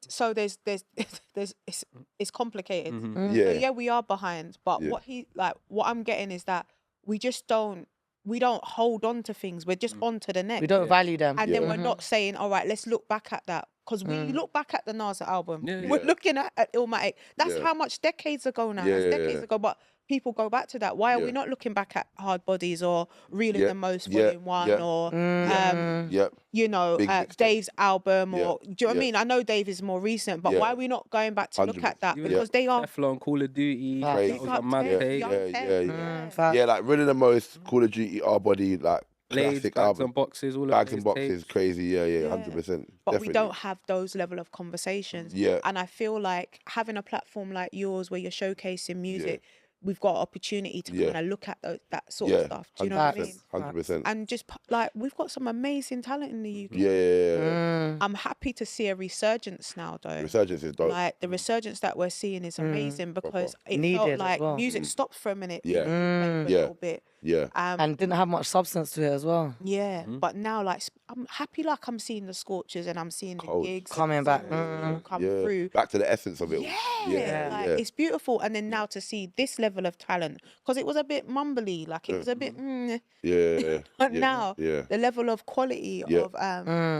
So there's it's complicated. Mm-hmm. Yeah. So yeah, we are behind. But Yeah. what I'm getting is that we don't hold on to things. We're just on to the next. We don't value them. And then we're not saying, all right, let's look back at that. Because we look back at the Nas album. Yeah, We're yeah. looking at Illmatic. That's Yeah. how much decades ago now. Yeah, That's yeah, decades yeah. ago. But people go back to that. Why are we Yeah. not looking back at Hard Bodies or Reeling Yeah, the Most yeah, Volume 1 yeah. or Yep. you know, Big mixtape. Dave's album, Yeah, or do you know what I yeah. mean? I know Dave is more recent, but Yeah. why are we not going back to look 100%. at that? Even Because they are Teflon, Call of Duty, Facts. that Big was up a mad Tef, tape. young Yeah, Tef. yeah, yeah. Facts. Yeah, like Running the Most, Call of Duty, Our Body, like Blades, classic Bags album. and Boxes, all of Bags those and Boxes, tapes. crazy. Yeah, Yeah. 100%. But Definitely. we don't have those level of conversations. Yeah. And I feel like having a platform like yours where you're showcasing music, we've got an opportunity to Yeah. kind of look at that sort Yeah, of stuff. Do you know what I mean? 100%. And just like we've got some amazing talent in the UK. Yeah. I'm happy to see a resurgence now, though. Resurgence is dope. Like the resurgence that we're seeing is amazing because it Needed felt as like well. music stopped for a minute. Yeah. for a Yeah. little bit. Yeah. And didn't have much substance to it as well. Yeah, but now like I'm happy, like I'm seeing the Scorchers and I'm seeing the Cold. gigs and Coming I'm back. seeing the people come Yeah. through. Back to the essence of it. Yeah, like, it's beautiful. And then now to see this level of talent, because it was a bit mumbly, like it was a bit. Yeah. But yeah. now Yeah. the level of quality Yeah. of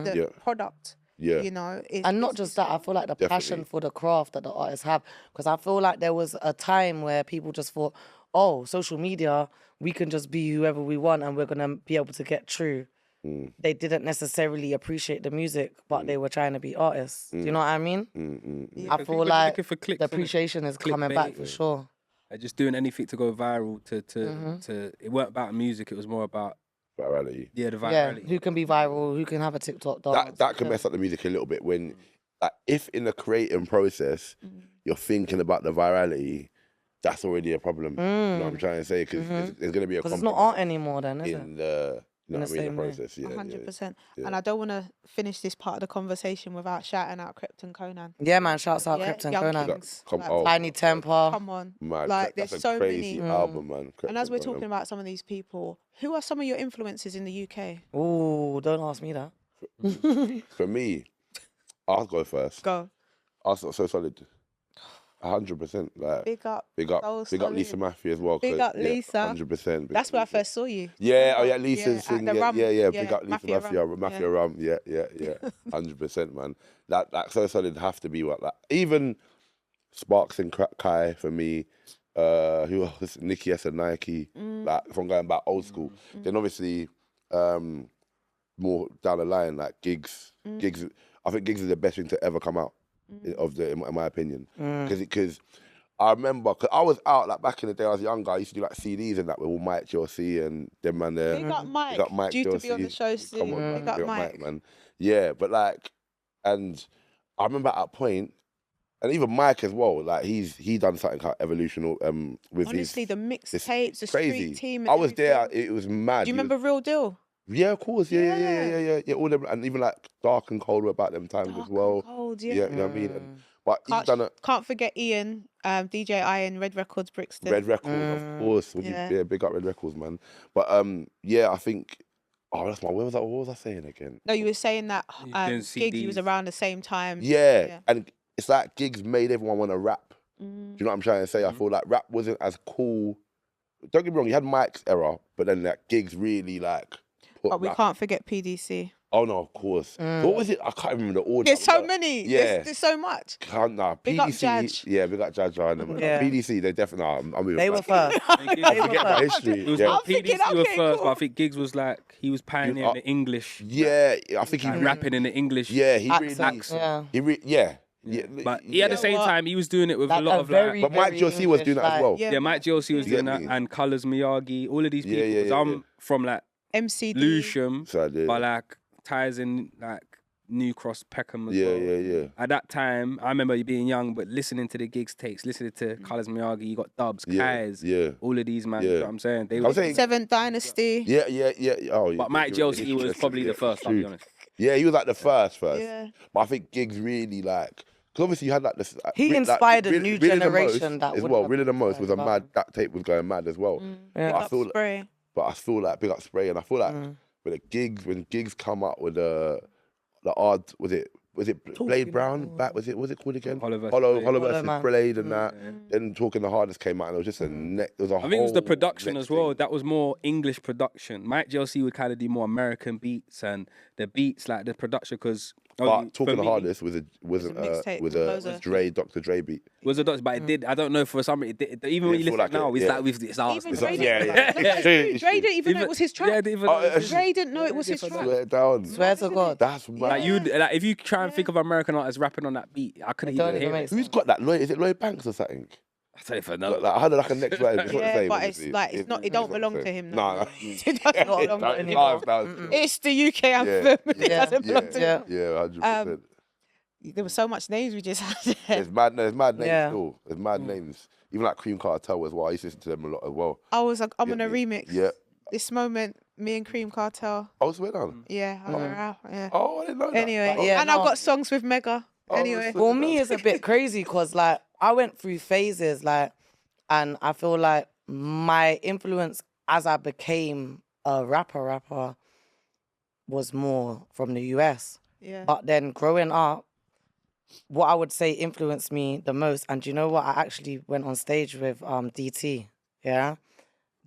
the Yeah. product, Yeah. you know, is, And not just that, I feel like the passion Definitely. for the craft that the artists have. Because I feel like there was a time where people just thought, oh, social media, we can just be whoever we want and we're going to be able to get through. They didn't necessarily appreciate the music, but they were trying to be artists. Do you know what I mean? I Because feel people like looking for clicks, the innit? appreciation is coming back Clickbait. for sure. Like just doing anything to go viral. To it weren't about music. It was more about Virality. the Yeah, virality. who can be viral, who can have a TikTok dance. That can mess up the music a little bit when, like, if in the creating process you're thinking about the virality, that's already a problem. You know what I'm trying to say? Because there's going to be a Because it's not compromise art anymore then, is it? in the, you know In what I the mean, the same way. process. Yeah, 100%. yeah. And I don't want to finish this part of the conversation without shouting out Krypton Conan. Yeah, man, shouts out Yeah, Krypton Young Conan. Kings. Come Like, on. Tiny Temper. Come on. Man, Like, that's there's a so crazy many. album, man. And as we're Krypton talking Conan. about some of these people, who are some of your influences in the UK? Ooh, don't ask me that. For me, I'll go first. Go. Arsenal So Solid. 100%. Like, Big up. big up Lisa solid. Maffey as well. Big 'cause, up Lisa. 100%. That's where I first saw you. Yeah, oh yeah, Lisa's thing. at the Rum. Yeah. Big up Lisa Mafia Mafia, Rum. Mafia Rum. Yeah. 100%, man. That So Solid have to be what that. Even Sparks and Kai for me. Who else? Nikki S and Nike. Like if I'm going back old school, then obviously more down the line like Gigs. Gigs. I think Gigs is the best thing to ever come out in my opinion, because. I remember, because I was out, like, back in the day, I was younger, I used to do, like, CDs and that with all Mike Chelsea and them man there. Big up Mike. Big up Mike Due to Chelsea. be on the show soon. Come on, Big man. up Big up Mike. man. Yeah, but, like, and I remember at a point, and even Mike as well, like, he done something like evolutional with Honestly, his... the mixtapes, the crazy. street team. And I was there, everything. it was mad. Do you remember Real Deal? Yeah, of course. Yeah. All them, and even, like, Dark and Cold were about them times as well. Cold, Yeah, you know what I mean? But he's done it. Can't forget Ian, DJ Ian, Red Records, Brixton. Red Records, of course. Yeah, big up Red Records, man. But I think. Oh, that's what was I saying again? No, you were saying that doing Gigs was CDs. around the same time. Yeah, and it's like Gigs made everyone want to rap. Do you know what I'm trying to say? I feel like rap wasn't as cool. Don't get me wrong, you had Mike's era, but then like Gigs really like. But we can't forget PDC. Oh no, of course. What was it? I can't remember the order. There's so many. Yeah. There's so much. Nah, Big PDC. up Judge. Yeah, big up Judge. Yeah. PDC, they definitely. I'm They were first. I forget my history. It was Yeah. like I'm thinking, PDC were okay, first, cool. but I think Gigs was like, he was pioneering the English. Yeah, I think he Like, rapping in the English. Yeah, he Accents, really. yeah. Yeah. But he at the same time, he was doing it with Like a lot a of very, like. But Mike Josie was doing that as well. Yeah. Yeah, Mike Josie was You doing get that, me? and Colours Miyagi, all of these people. Yeah, 'cause I'm from like MCD. Lewisham, So I did. but like ties in like New Cross, Peckham as Yeah, well. yeah. At that time, I remember you being young, but listening to the Gigs tapes, listening to Colours Miyagi, you got Dubs, Kais, all of these man. You know what I'm saying? They I'm were, saying, Seventh Dynasty. yeah. Oh, yeah. but Mike Josie was probably the first. I'll be honest. Yeah, he was like the first. Yeah. But I think Gigs really like. Because obviously you had like this. He inspired a new generation that as wouldn't well. have Really the most was a been mad. That tape was going mad as well. Yeah. But I feel, Spray. but I feel like big up Spray, and I feel like with the Gigs, when Gigs come up with the odd, was it Blade Brown? Back was it called again? Hollow versus Hollow Blade. versus Man. Blade and that. Then Talking the Hardest came out, and it was just a neck. It was a I think it was the whole production next as well. thing. That was more English production. Mike Josie would kind of do more American beats and the beats, like the production, because. But Talking the Hardest was a mixtape with loads of- Dr. Dre beat. Was a doctor, but it did. I don't know for some. It did, even when you feel listen like now, it, it's yeah. like with it's ours. Even It's Dre like- didn't Dre didn't even know it was his track. Yeah, Dre didn't know it was his track. Swear down. Swear to God. That's mad. Like you, like if you try and think of American artists rapping on that beat, I couldn't It don't even even hear make it. Who's got that? Lloyd, is it Lloyd Banks or something? I tell you for another. Like, I heard like a next wave. It's not the Yeah, same, but obviously. it's like it's not. It don't belong to him. Nah, No, it doesn't belong to him. It's the UK anthem. It doesn't belong to him. Yeah, 100%. There was so much names we just had there. There's mad names Yeah. still. There's mad names. Even like Cream Cartel as well. I used to listen to them a lot as well. I'm on a Yeah, remix. Yeah. This moment, me and Cream Cartel. Oh, swear down. Yeah, yeah. Oh, I didn't know that. Anyway, Oh, Yeah, and I've no. got songs with Mega. Anyway, For me, it's a bit crazy because, like, I went through phases, like, and I feel like my influence as I became a rapper was more from the US. yeah. But then growing up, what I would say influenced me the most, and do you know what? I actually went on stage with DT, yeah?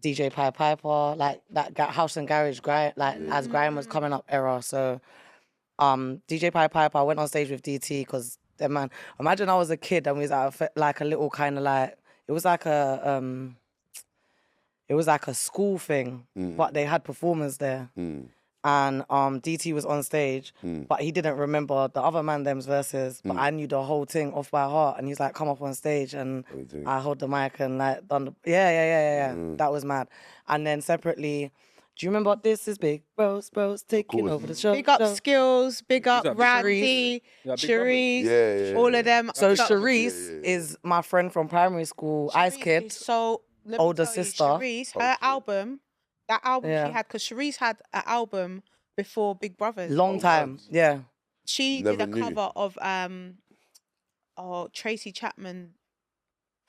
DJ Piper, like that House and Garage, like as grime was coming up era. So DJ Piper, I went on stage with DT because then, man, imagine I was a kid and we was at like a little kind of like, it was like a school thing, but they had performers there. And DT was on stage, but he didn't remember the other man them's verses, but I knew the whole thing off by heart. And he's like, come up on stage, and I hold the mic and like done the That was mad. And then separately, do you remember This Is Big Bros taking over the show? Big up show. Skills, big up up? Randy, Yeah, big Cherise, Yeah. all of them. So Big up- Cherise is my friend from primary school, Ice Cherise Kid. is So let me older tell you, sister. Cherise, her album, that album Yeah. she had, because Cherise had an album before Big Brothers. Long time, yeah. She Never did a knew. cover of Tracy Chapman,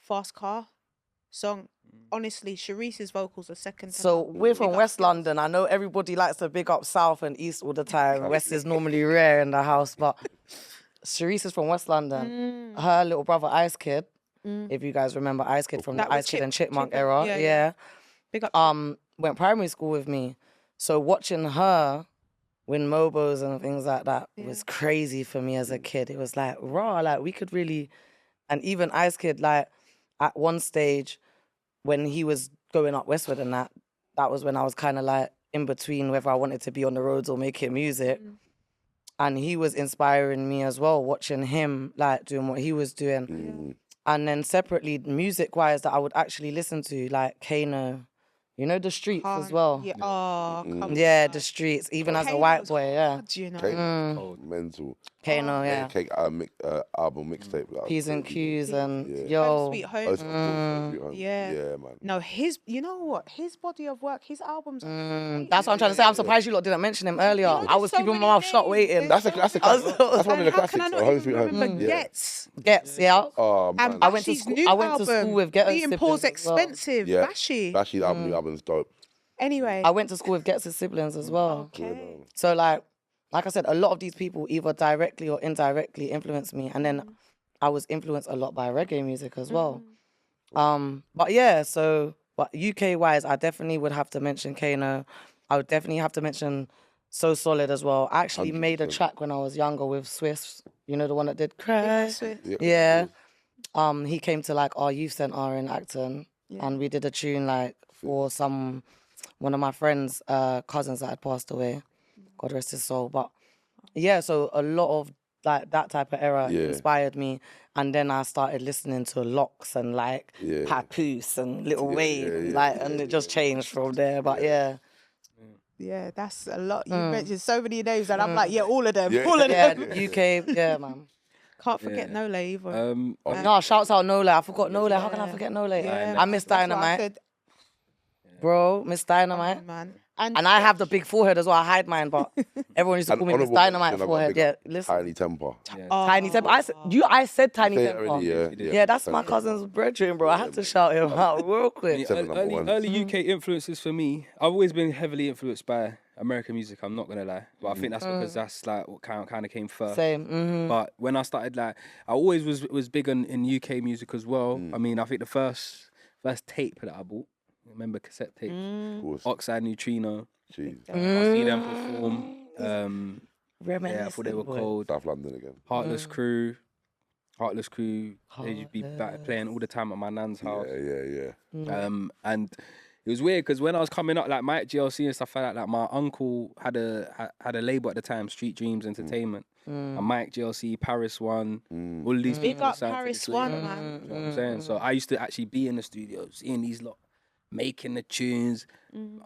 Fast Car song. Honestly, Cherise's vocals are second to So none. we're Big from up West Skills. London. I know everybody likes to big up South and East all the time. West is normally rare in the house, but Cerise is from West London. Her little brother Ice Kid If you guys remember Ice Kid from That the was Ice Kid and Chipmunk Chipmunk, era. yeah, Yeah. yeah. Big up. Went primary school with me. So watching her win Mobos and things like that was crazy for me as a kid. It was like, raw, like we could really, and even Ice Kid, like at one stage when he was going up westward and that was when I was kind of like in between whether I wanted to be on the roads or making music. And he was inspiring me as well, watching him like doing what he was doing. And then separately, music-wise, that I would actually listen to, like Kano, you know, the streets as well. Yeah, come Yeah, on. the streets, even as a Kano white was boy, yeah. hard, you know. Cake, mental. Kano, yeah. Cake album mixtape. Like, P's and Q's and Yeah. yo. Sweet Home. Oh, Sweet Home. Yeah. Yeah, man. No, you know what? His body of work, his albums. That's what I'm trying to say. I'm surprised you lot didn't mention him earlier. know, I was there's so keeping my many mouth shut names. waiting. That's a classic. That's one of the How can classics. I Home not even Sweet Home. remember Yeah. Gets? Yeah. Oh, man. And I went to Bashi's school- new I went to album, school with Ghetto Being Paul's siblings as well. Expensive. Yeah. Bashi. Bashi's album, new album's dope. Anyway. I went to school with Gets' siblings as well. Okay. So like I said, a lot of these people either directly or indirectly influenced me, and then I was influenced a lot by reggae music as well. But yeah, but UK wise, I definitely would have to mention Kano. I would definitely have to mention So Solid as well. I actually made a 100%. track when I was younger with Swiss. You know the one that did Cry. Swiss. Yeah. He came to like our youth centre in Acton, and we did a tune like for one of my friends' cousins that had passed away. God rest his soul. But yeah, so a lot of like that type of era inspired me, and then I started listening to Locks and like Papoose and Little Wayne, and it just changed from there. But yeah. Yeah, that's a lot. You mentioned so many names, and I'm like, all of them, Yeah. all of Yeah, them. UK, yeah, man. Can't forget No either. No, shouts out Nola. I forgot Nola. How can I forget Nola? Yeah, I miss that's what I Dynamite. said. Bro, Miss Dynamite. Man. And I have the big forehead as well. I hide mine, but everyone used to call me Miss Dynamite forehead. Yeah, listen. Tiny Temper. Tiny Temper. I said Tiny Say it Temper. already, Yeah, that's my cousin's brethren, bro. I had to shout him out real quick. Early UK influences for me, I've always been heavily influenced by American music, I'm not gonna lie. But I think that's because that's like what kind of came first. Same. But when I started, like, I always was big in UK music as well. I mean, I think the first tape that I bought, remember cassette tapes, Oxide Neutrino. Jeez. I see them perform. Yeah, I thought they were cold. South London again. Heartless Crew. They'd be playing all the time at my nan's house. Yeah. And it was weird because when I was coming up, like Mike GLC and stuff like that, like my uncle had a label at the time, Street Dreams Entertainment. And Mike GLC, Paris One, all these Big people. up Paris One, man. You know what I'm saying? So I used to actually be in the studio, seeing these lot making the tunes.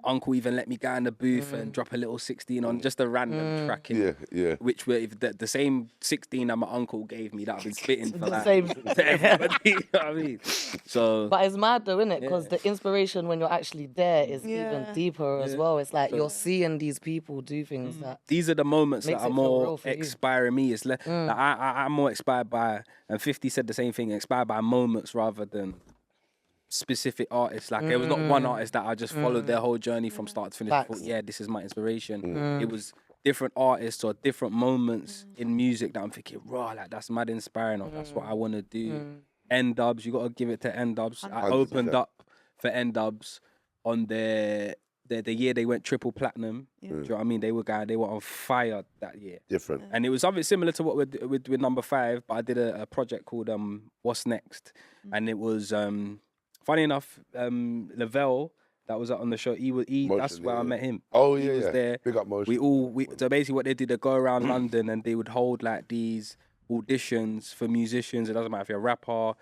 Uncle even let me go in the booth and drop a little 16 on just a random track. Which were if the same 16 that my uncle gave me that I've been spitting for The same. to everybody. You know what I mean? So But it's mad though, isn't it? Because the inspiration when you're actually there is even deeper as well. It's like you're seeing these people do things that these are the moments makes that are it feel real more for you. inspiring me. It's like I'm more inspired by, and 50 said the same thing, inspired by moments rather than specific artists. Like there was not one artist that I just followed their whole journey from start to finish. I thought, yeah, this is my inspiration. It was different artists or different moments in music that I'm thinking, raw, like that's mad inspiring, or that's what I want to do. N-Dubs, you got to give it to N-Dubs. I opened up for N-Dubs on the year they went triple platinum. Do you know what I mean? They were on fire that year. Different. And it was something similar to what with No.5, but I did a project called What's Next, and it was funny enough, Lavelle that was on the show. That's where I met him. Oh He was there. Big up Motion. So basically what they did, they go around London and they would hold like these auditions for musicians. It doesn't matter if you're a rapper,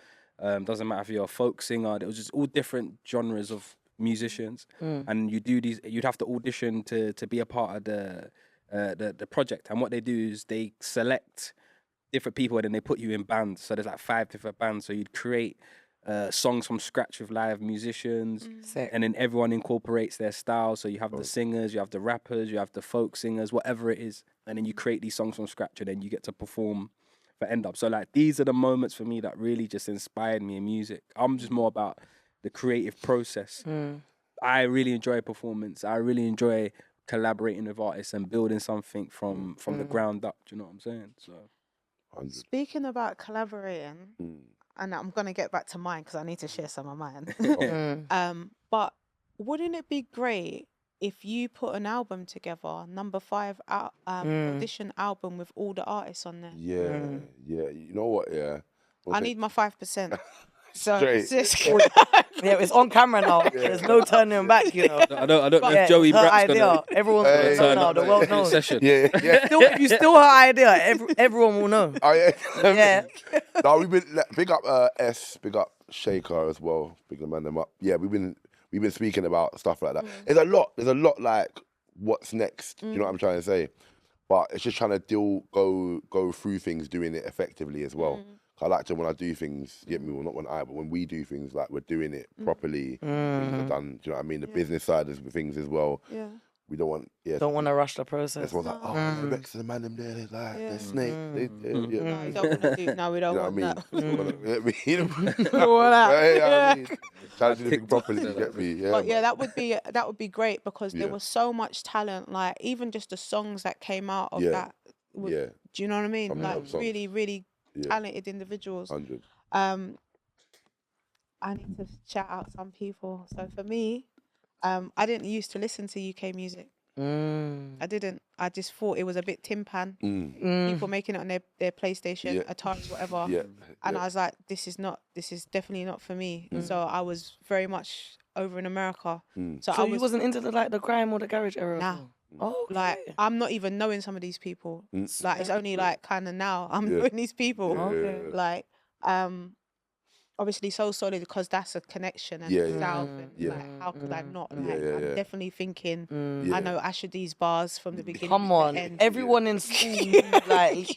doesn't matter if you're a folk singer. It was just all different genres of musicians, and you'd have to audition to be a part of the project. And what they do is they select different people and then they put you in bands. So there's like 5 different bands. So you'd create songs from scratch with live musicians, and then everyone incorporates their style. So you have the singers, you have the rappers, you have the folk singers, whatever it is, and then you create these songs from scratch, and then you get to perform for End Up. So like these are the moments for me that really just inspired me in music. I'm just more about the creative process. I really enjoy performance. I really enjoy collaborating with artists and building something from the ground up. Do you know what I'm saying? So, speaking about collaborating, and I'm gonna get back to mine because I need to share some of mine. Mm. But wouldn't it be great if you put an album together, number 5 audition album with all the artists on there? Yeah, yeah. You know what? Yeah. I need my 5%. So Straight. it's just Yeah, it's on camera now. There's no turning back, you know. I don't know Yeah, if Joey it's her Bratt's idea. gonna Everyone's gonna know turn now. up The world knows. session. Yeah, yeah. If you still her idea, everyone will know. Oh, yeah. Yeah. No, we've been big up S, big up Shaker as well, big the man them up. Yeah, we've been speaking about stuff like that. There's a lot like what's next. Do you know what I'm trying to say? But it's just trying to go through things, doing it effectively as well. I like to, when I do things, get me, well, not when but when we do things, like we're doing it properly. Things are done. Do you know what I mean? The business side of things as well. Yeah. We don't want, Don't want to rush the process. Everyone's like, oh, the Reks and the man them there, they're like, they're snake. No, we don't want to do. No, we don't want that. You know what I mean? Trying to do things properly, you get me? Yeah. But yeah, that would be great because there was so much talent. Like even just the songs that came out of that. Do you know what I mean? Some Like songs. really, really talented individuals. 100. I need to shout out some people. So for me, I didn't used to listen to UK music. I didn't. I just thought it was a bit tin pan. People making it on their PlayStation, Atari, whatever. And I was like, this is definitely not for me. So I was very much over in America. So you wasn't into the grime or the garage era? Nah. Oh, like I'm not even knowing some of these people. Like it's only like kind of now I'm knowing these people. Like obviously So Solid because that's a connection and South and like how could I not? Like I'm definitely thinking I know Asher D's bars from the beginning. Come on, to the end. everyone in school knew, like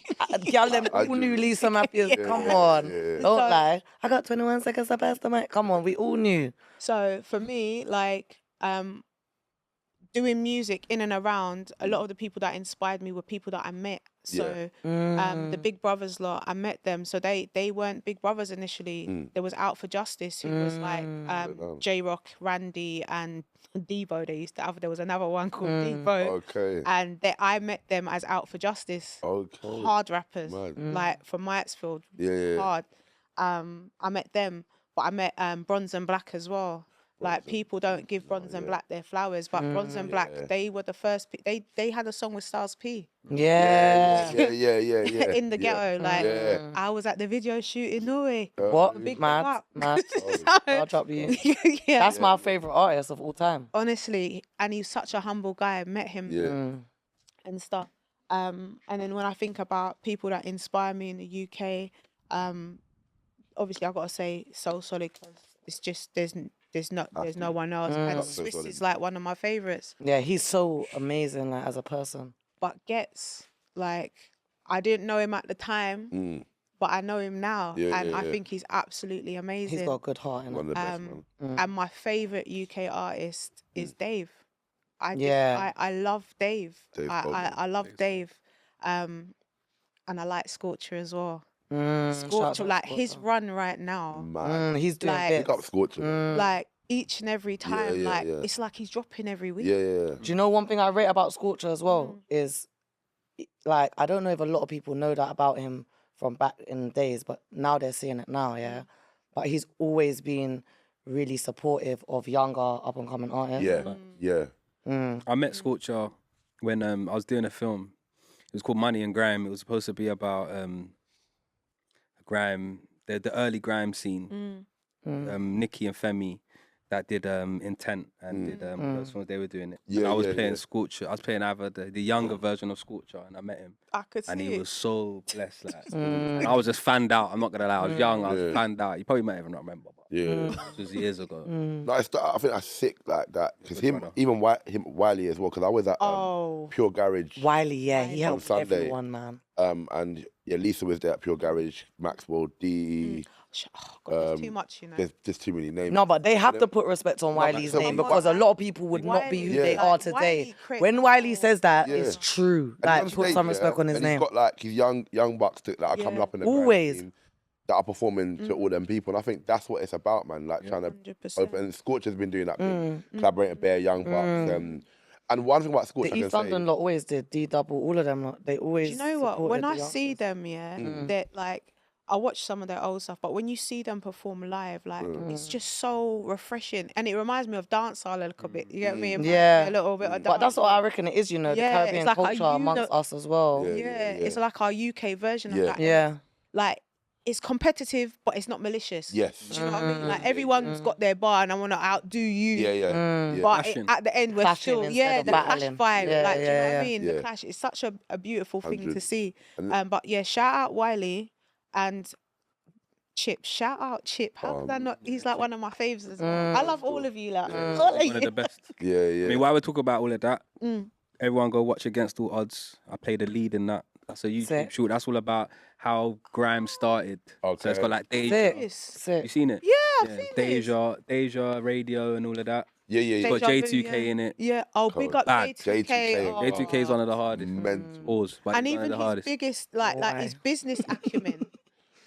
y'all them all knew Lisa Matthews. Come on, don't lie. I got 21 seconds to pass the mic. Come on, we all knew. So for me, like doing music in and around, a lot of the people that inspired me were people that I met. So the Big Brothers lot, I met them. So they weren't Big Brothers initially. There was Out for Justice, who was like J-Rock, Randy, and Debo. There was another one called Debo. Okay. And I met them as Out for Justice. Okay. Hard rappers, like from Myatsfield. Hard. I met them, but I met Bronze and Black as well. Like people don't give Bronze and Black their flowers, but Bronze and Black, they were the first. They had a song with Styles P. Yeah. In the ghetto, like I was at the video shoot in Norway. What? Big Mad. I'll drop you. That's my favorite artist of all time. Honestly, and he's such a humble guy. I met him and stuff. And then when I think about people that inspire me in the UK, obviously I've got to say So Solid because it's just there's no one else. And Swiss is like one of my favorites. Yeah, he's so amazing, like as a person. But Gets, like, I didn't know him at the time, but I know him now, and I think he's absolutely amazing. He's got a good heart. One of the best, man. And my favorite UK artist is Dave. I love Dave. I love Dave, and I like Scorcher as well. Scorcher, like his run right now, he's doing like, Pick up Scorcher. like each and every time, it's like he's dropping every week. Do you know one thing I rate about Scorcher as well is, like, I don't know if a lot of people know that about him from back in the days, but now they're seeing it now, But he's always been really supportive of younger up and coming artists. I met Scorcher when I was doing a film. It was called Money and Grime. It was supposed to be about grime, the early grime scene. Nikki and Femi that did Intent and did those films, they were doing it. And I was playing Scorcher. I was playing either the younger version of Scorcher, and I met him. I could see and he was so blessed. Like, and I was just fanned out. I'm not gonna lie, I was young. I was fanned out. You probably might even not remember, but it was years ago. No, I think that's sick like that because Wiley as well. Because I was at Pure Garage. Wiley, he helped Sunday. everyone, man. And Lisa was there at Pure Garage. Maxwell D. God, there's too much, you know. There's too many names. No, but they have to put respect on Wiley's name because a lot of people would not be who they are today. When Wiley says that, it's true. Like, put some respect on his and name. He's got like his young bucks that are coming up in the always scene that are performing to all them people, and I think that's what it's about, man. Like trying to 100%. open. And Scorcher's been doing that thing, collaborating bare young bucks. And one thing about Scorcher, the East London lot always did D-Double, all of them. They always. Do you know what? When I see them, they're like, I watch some of their old stuff, but when you see them perform live, like it's just so refreshing, and it reminds me of dancehall a little bit. You get me? It reminds me a little bit of But that's what dancehall. I reckon it is, you know, the Yeah, Caribbean it's like a culture amongst us as well. Yeah, it's like our UK version of that. Yeah. Like it's competitive, but it's not malicious. Yes. Do you know what I mean? Like everyone's got their bar, and I want to outdo you. Yeah. But Clashing. at the end, we're Clashing still instead of the clash battling. vibe. Yeah, Like, do you know what yeah, I mean? yeah. The clash is such a beautiful thing to 100. see. And- But yeah, shout out Wiley and Chip. Shout out Chip. How could I not? He's like one of my faves as well. I love all of you. Like all of One of you. the best. Yeah. I mean, while we talk about all of that, everyone go watch Against All Odds. I play the lead in that. That's a YouTube Sick. shoot. That's all about how grime started. So it's Okay. got like Deja. Sick. Sick. You seen it? Yeah, I've seen this. Deja radio and all of that. Yeah. It's got Deja vu, J2K in it. Yeah. Oh, big up Bad. J2K. J2K. Oh. J2K is one of the hardest. Mental. Pause. But And it's one even of the his hardest. biggest, like his business acumen.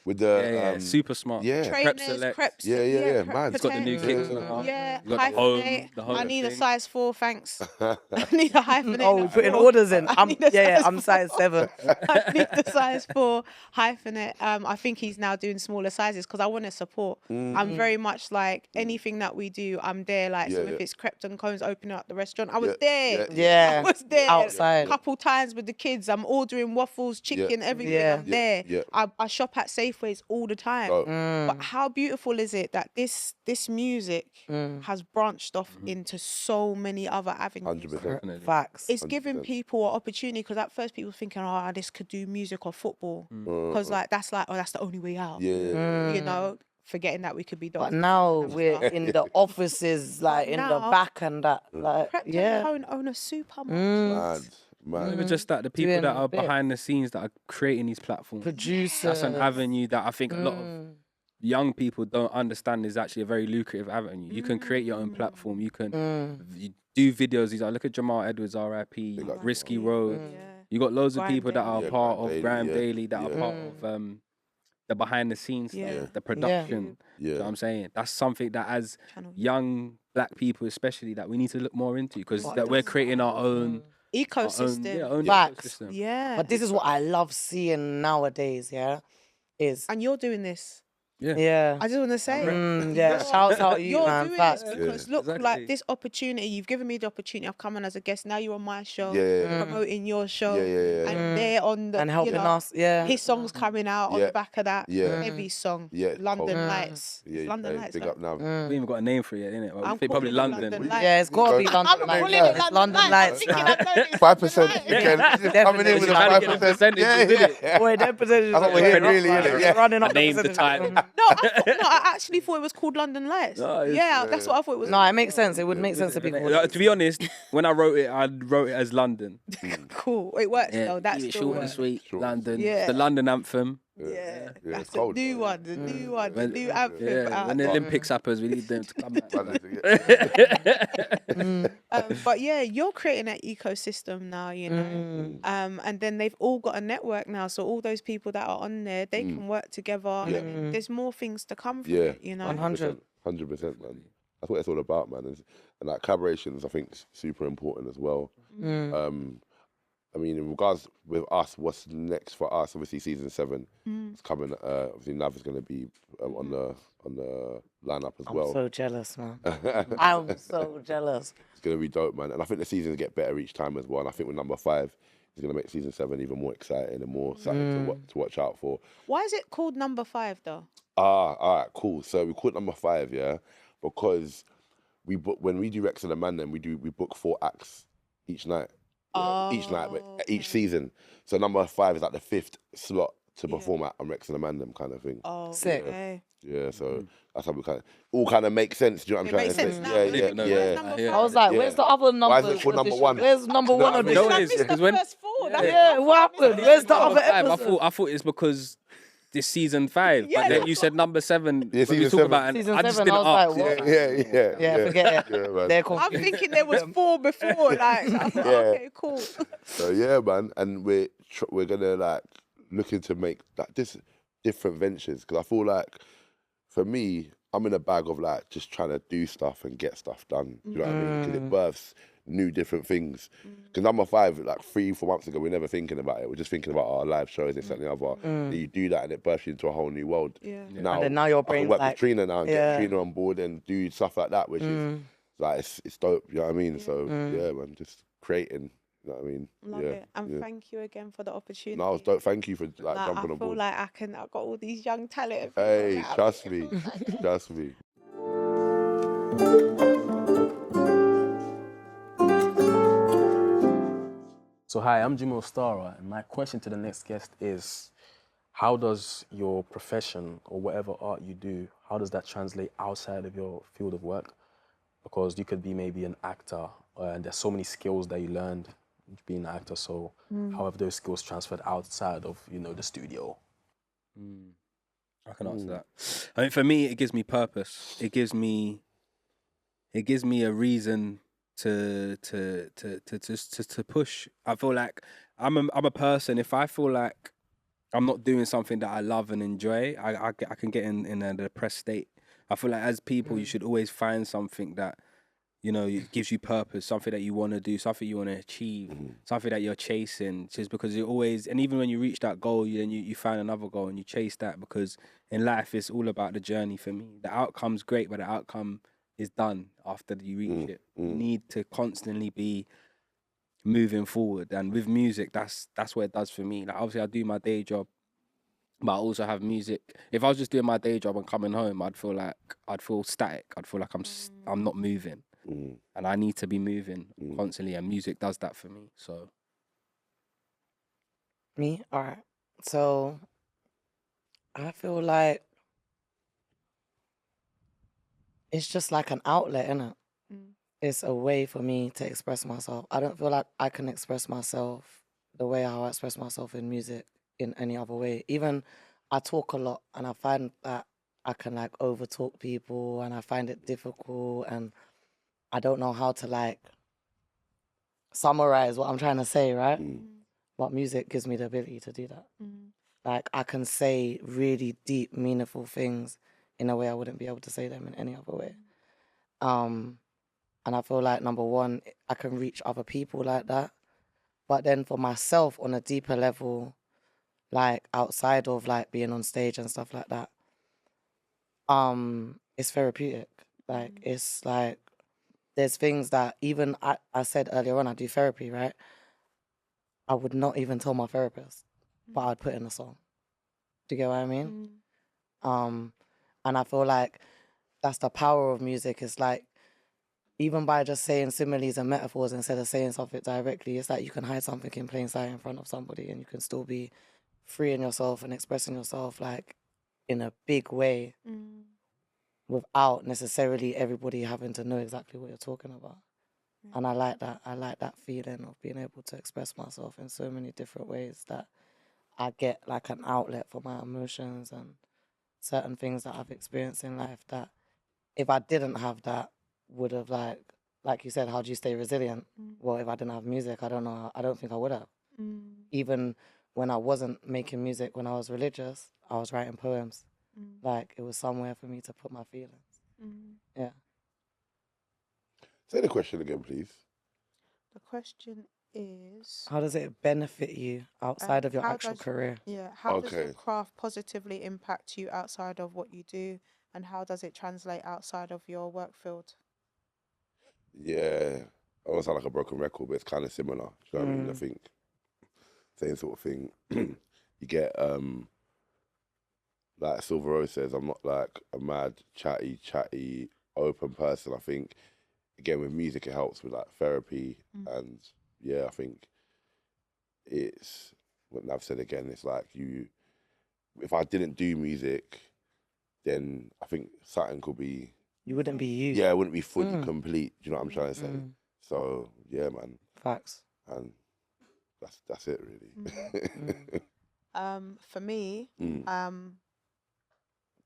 With the Yeah, super smart. yeah. Prep Trainers, select. creps. Yeah, crep man. It's got the new potatoes. kicks. Yeah, You got the home, hyphenate. the whole I need a thing. size 4, thanks. I need a hyphenate. Oh, we're putting orders in. I need a size I'm size 7. I need the size 4 hyphenate. I think he's now doing smaller sizes because I want to support. I'm very much like anything that we do, I'm there. Like, so if it's Crept and Cones opening up the restaurant, I was there. Yeah. I was there. Outside. A couple times with the kids. I'm ordering waffles, chicken, everything. Yeah. I'm there. Yeah. I shop at Safeways all the time. But how beautiful is it that this music has branched off into so many other avenues? 100%. Facts. It's giving people an opportunity because at first people thinking, oh, this could do music or football because that's the only way out. Yeah. You know, forgetting that we could be But done. now we're in the offices, like in the Now- back and that. Like, Prep yeah. own a supermarket. Man. Even just that, the people Doing that are bits. behind the scenes that are creating these platforms. Producers. That's an avenue that I think a lot of young people don't understand is actually a very lucrative avenue. You can create your own platform. You can you do videos. These look at Jamal Edwards, RIP, you got Risky Road. You got loads of Grime people that are Daily. part Grime of Grime Daily, Daily, that are part of the behind the scenes stuff, the production. You know what I'm saying? That's something that as young black people especially that we need to look more into because that we're creating our own Ecosystem. our own Facts. ecosystem. Yeah. But this is what I love seeing nowadays, is And you're doing this. yeah. I just want to say. Yeah, shouts out you, You're man. doing Facts. this because look, Exactly. like this opportunity, you've given me the opportunity. I've come on as a guest. Now you're on my show, promoting your show, and they're on the And helping you know, us, yeah. His song's coming out on the back of that heavy song, Yeah, London cold. Lights. It's London Lights. Big right? up now. We ain't even got a name for it yet, innit? Well, I'm we think probably calling it London. Lights. Yeah, it's got to be I'm London calling Lights. it It's London Lights, I'm man. thinking I'm doing 5% again. Coming in with a Definitely. 5%. Yeah. Boy, that percentage That's what we're hearing, really, innit? Yeah. running up Name the percentage. time. I actually thought it was called London Lights. Yeah, that's what I thought it was. No, it makes sense. It would make sense to be called. To be honest, when I wrote it as London. Cool. It works though. That's keep it still short and works. sweet. London. Yeah. It's the London anthem. Yeah, it's that's the cold, new man. one. The new one. The When- new anthem. Yeah, when the Olympics happens, we need them to come back. But yeah, you're creating an ecosystem now, you know. And then they've all got a network now, so all those people that are on there, they can work together. And there's more things to come from it, you know. 100. 100%, man. That's what it's all about, man. And like collaborations, I think, is super important as well. I mean, in regards with us, what's next for us? Obviously, season 7 is coming. Obviously, Nav is going to be on the lineup as well. I'm so jealous, man. I'm so jealous. It's going to be dope, man. And I think the seasons get better each time as well. And I think with number 5, it's going to make season 7 even more exciting and more something to watch out for. Why is it called number 5 though? All right, cool. So we called number 5, yeah, because we book when we do Reks and the Man, then we book 4 acts each night. Yeah, each night, but each season. So number 5 is like the 5th slot to perform at on Reks and the Man, them kind of thing. Oh, Sick. okay. Yeah, so that's how we kind of make sense. Do you know what I'm It trying makes to sense say? now. Yeah. Number Yeah. five. I was like, Yeah. where's the other number? Why is it called number 1? Where's number 1 No, of I mean, this? know I what it missed is? the Because when first 4. That's Yeah, what happened? Where's the other episode? I thought it's because this season 5, Yeah, but then that's you said number 7. Yeah, when we season talk 7. about, and Season I just 7, didn't I ask. was like, what? Yeah, forget it. Yeah, man. They're I'm confused. thinking there was 4 before. Like, I'm like, okay, cool. So yeah, man, and we're gonna like looking to make like this different ventures because I feel like for me I'm in a bag of like just trying to do stuff and get stuff done. Do you know what I mean? Because it births new different things. Because No.5, like 3-4 months ago, we're never thinking about it. We're just thinking about our live shows, this, that, and the other. Then you do that and it births you into a whole new world. Yeah. Now, And then now your I can brain's work like, with Trina now and yeah. get Trina on board and do stuff like that, which is like it's dope. You know what I mean? So yeah, man, just creating. You know what I mean? Love it. And thank you again for the opportunity. No, it's dope. Thank you for like jumping on I feel board. like I've got all these young talent. Hey, trust me, trust me. So hi, I'm Jimmy Ostara, and my question to the next guest is, how does your profession or whatever art you do, how does that translate outside of your field of work? Because you could be maybe an actor, and there's so many skills that you learned being an actor, so how have those skills transferred outside of, you know, the studio? I can answer that. I mean, for me, it gives me purpose. It gives me a reason to push. I feel like I'm a person. If I feel like I'm not doing something that I love and enjoy, I can get in a depressed state. I feel like as people, you should always find something that, you know, it gives you purpose, something that you want to do, something you want to achieve, something that you're chasing. Just because you always, and even when you reach that goal, you find another goal and you chase that, because in life it's all about the journey for me. The outcome's great, but the outcome is done after you reach it. You need to constantly be moving forward, and with music, that's what it does for me. Like obviously, I do my day job, but I also have music. If I was just doing my day job and coming home, I'd feel static. I'd feel like I'm not moving, and I need to be moving constantly, and music does that for me. So Me? All right. So I feel like it's just like an outlet, innit? It's a way for me to express myself. I don't feel like I can express myself the way how I express myself in music in any other way. Even I talk a lot, and I find that I can like over talk people, and I find it difficult, and I don't know how to like summarize what I'm trying to say, right? But music gives me the ability to do that. Like I can say really deep, meaningful things in a way I wouldn't be able to say them in any other way. And I feel like, number one, I can reach other people like that. But then for myself on a deeper level, like outside of like being on stage and stuff like that, it's therapeutic. Like it's like there's things that even I said earlier on, I do therapy, right? I would not even tell my therapist, but I'd put in a song. Do you get what I mean? And I feel like that's the power of music. It's like, even by just saying similes and metaphors instead of saying something directly, it's like you can hide something in plain sight in front of somebody, and you can still be freeing yourself and expressing yourself like in a big way without necessarily everybody having to know exactly what you're talking about. And I like that. I like that feeling of being able to express myself in so many different ways, that I get like an outlet for my emotions and certain things that I've experienced in life that if I didn't have that, would have like you said, how do you stay resilient? Well, if I didn't have music, I don't think I would have. Even when I wasn't making music, when I was religious, I was writing poems. Like it was somewhere for me to put my feelings. Yeah. Say the question again, please. The question is, How does it benefit you outside of your actual career? Yeah, how does your craft positively impact you outside of what you do, and how does it translate outside of your work field? Yeah, I don't sound like a broken record, but it's kind of similar. Do you know what I mean? I think same sort of thing. You get like Silva Rose says, I'm not like a mad, chatty, open person. I think again with music, it helps with like therapy, and yeah, I think it's what Nav said again. It's like if I didn't do music, then I think something could be. You wouldn't be you. Yeah, it wouldn't be fully complete. Do you know what I'm trying to say? So yeah, man. Facts. And that's it really. For me,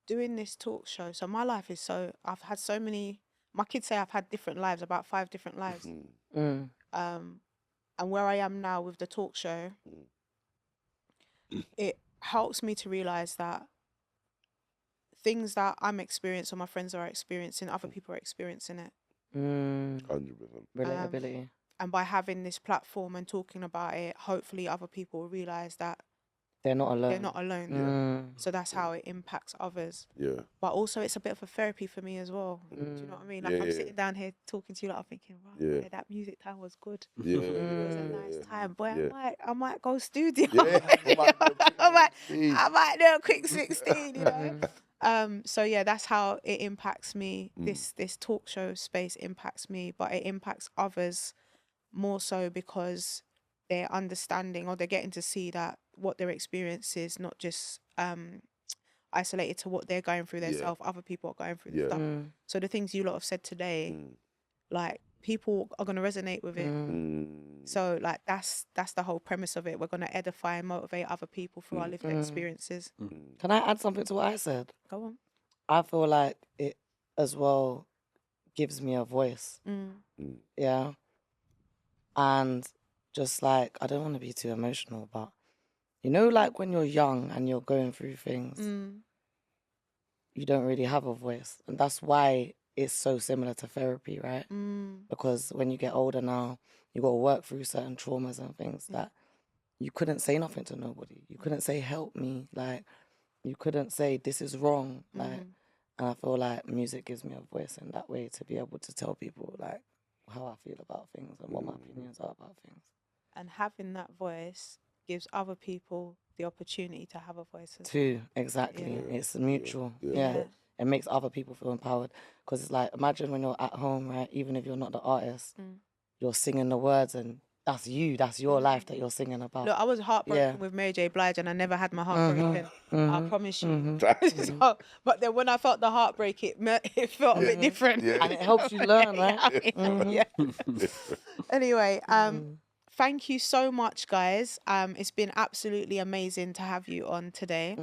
doing this talk show. So my life is I've had so many. My kids say I've had different lives, about 5 different lives. And where I am now with the talk show, it helps me to realize that things that I'm experiencing or my friends are experiencing, other people are experiencing it. 100%. Relatability. And by having this platform and talking about it, hopefully other people will realise that They're not alone. they're not alone. So that's how it impacts others. Yeah. But also it's a bit of a therapy for me as well. Do you know what I mean? Like I'm sitting down here talking to you, like I'm thinking, wow, yeah, that music time was good. Yeah. It was a nice time. Boy, I might go studio. Yeah. I might do a quick 16, you know. So yeah, that's how it impacts me. This talk show space impacts me, but it impacts others more so because they're understanding or they're getting to see that what their experience is not just isolated to what they're going through themselves. Other people are going through this stuff. So the things you lot have said today, like people are going to resonate with it. So like that's the whole premise of it. We're going to edify and motivate other people through our lived experiences. Can I add something to what I said? Go on. I feel like it as well gives me a voice. Yeah. And just like, I don't want to be too emotional, but you know, like when you're young and you're going through things, you don't really have a voice. And that's why it's so similar to therapy, right? Because when you get older now, you got to work through certain traumas and things that you couldn't say nothing to nobody. You couldn't say, help me. Like, you couldn't say, this is wrong. Like, and I feel like music gives me a voice in that way to be able to tell people, like, how I feel about things and what my opinions are about things. And having that voice gives other people the opportunity to have a voice as Too, exactly. It's mutual. Yeah. It makes other people feel empowered. Because it's like, imagine when you're at home, right? Even if you're not the artist, you're singing the words and that's you. That's your life that you're singing about. Look, I was heartbroken with Mary J. Blige and I never had my heart broken. I promise you. So, but then when I felt the heartbreak, it felt a bit different. And it helps you learn, right? Anyway, thank you so much, guys. It's been absolutely amazing to have you on today.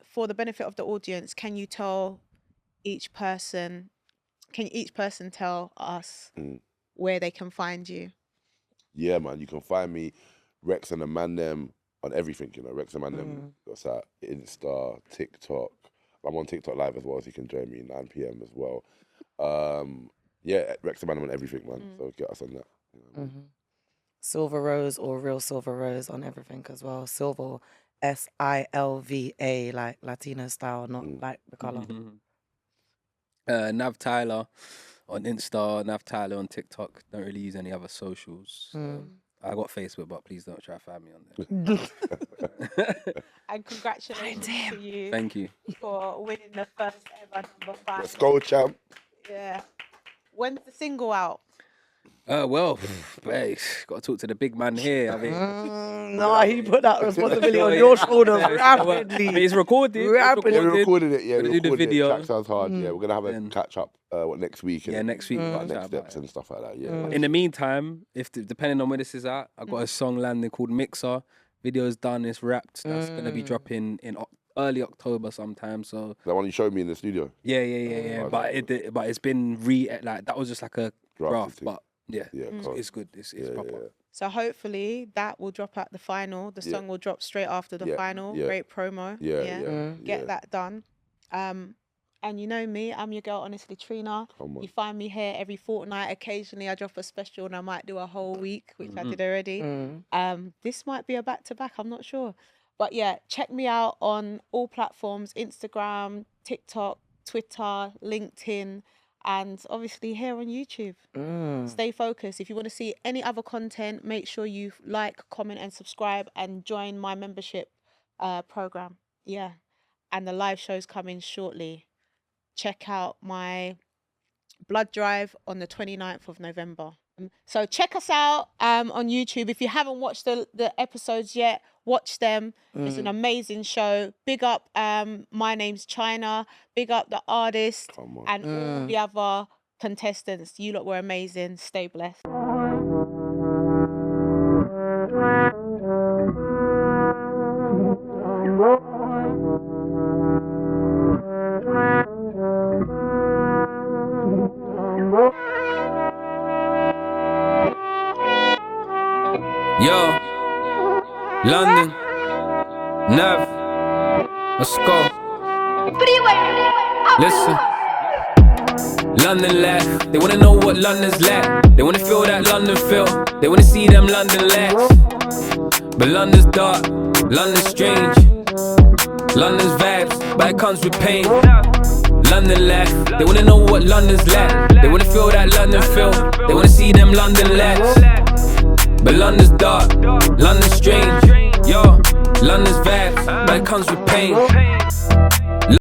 For the benefit of the audience, can you tell each person tell us where they can find you? Yeah, man, you can find me, Reks and the Man Them, on everything, you know, Reks and Man Them. That's at Insta, TikTok. I'm on TikTok live as well, so you can join me 9 p.m. as well. Yeah, Reks and Man Them on everything, man. So get us on that. You know what I mean? Silva Rose or Real Silva Rose on everything as well. Silva, Silva, like Latino style, not like the color. Nav Tyler on Insta, Nav Tyler on TikTok. Don't really use any other socials. I got Facebook, but please don't try to find me on there. And congratulations to you. Thank you. For winning the first ever number 5. Let's go, champ. Yeah. When's the single out? Well, babe, got to talk to the big man here. I mean, no, he put that responsibility on your shoulders rapidly. I mean, it's recorded. We recorded it, yeah. We do the video. Track sounds hard, yeah. We're going to have a catch up next week. Yeah, next week. About next steps and stuff like that, yeah. In the meantime, depending on where this is at, I've got a song landing called Mixer. Video's done, it's wrapped. That's going to be dropping in early October sometime. So that one you showed me in the studio? Yeah. But it's been that was just like a draft, but it's good. It's proper. So hopefully that will drop at the final. The song will drop straight after the final. Great promo. Get that done. And you know me, I'm your girl, honestly, Trina. You find me here every fortnight. Occasionally I drop a special and I might do a whole week, which I did already. This might be a back-to-back, I'm not sure. But yeah, check me out on all platforms, Instagram, TikTok, Twitter, LinkedIn, and obviously here on YouTube. Stay focused. If you want to see any other content, make sure you like, comment and subscribe and join my membership program. Yeah. And the live show's coming shortly. Check out my blood drive on the 29th of November. So check us out on YouTube. If you haven't watched the episodes yet, watch them. It's an amazing show. Big up My Name's China. Big up the artist and all the other contestants. You lot were amazing. Stay blessed. Yo, London, Nav, let's go. Listen. London laugh, they wanna know what London's like. They wanna feel that London feel. They wanna see them London lights. But London's dark, London's strange. London's vibes, but it comes with pain. London laugh, they wanna know what London's like. They wanna feel that London feel. They wanna see them London lights. But London's dark, London's strange. Yo, London's vibes, but it comes with pain.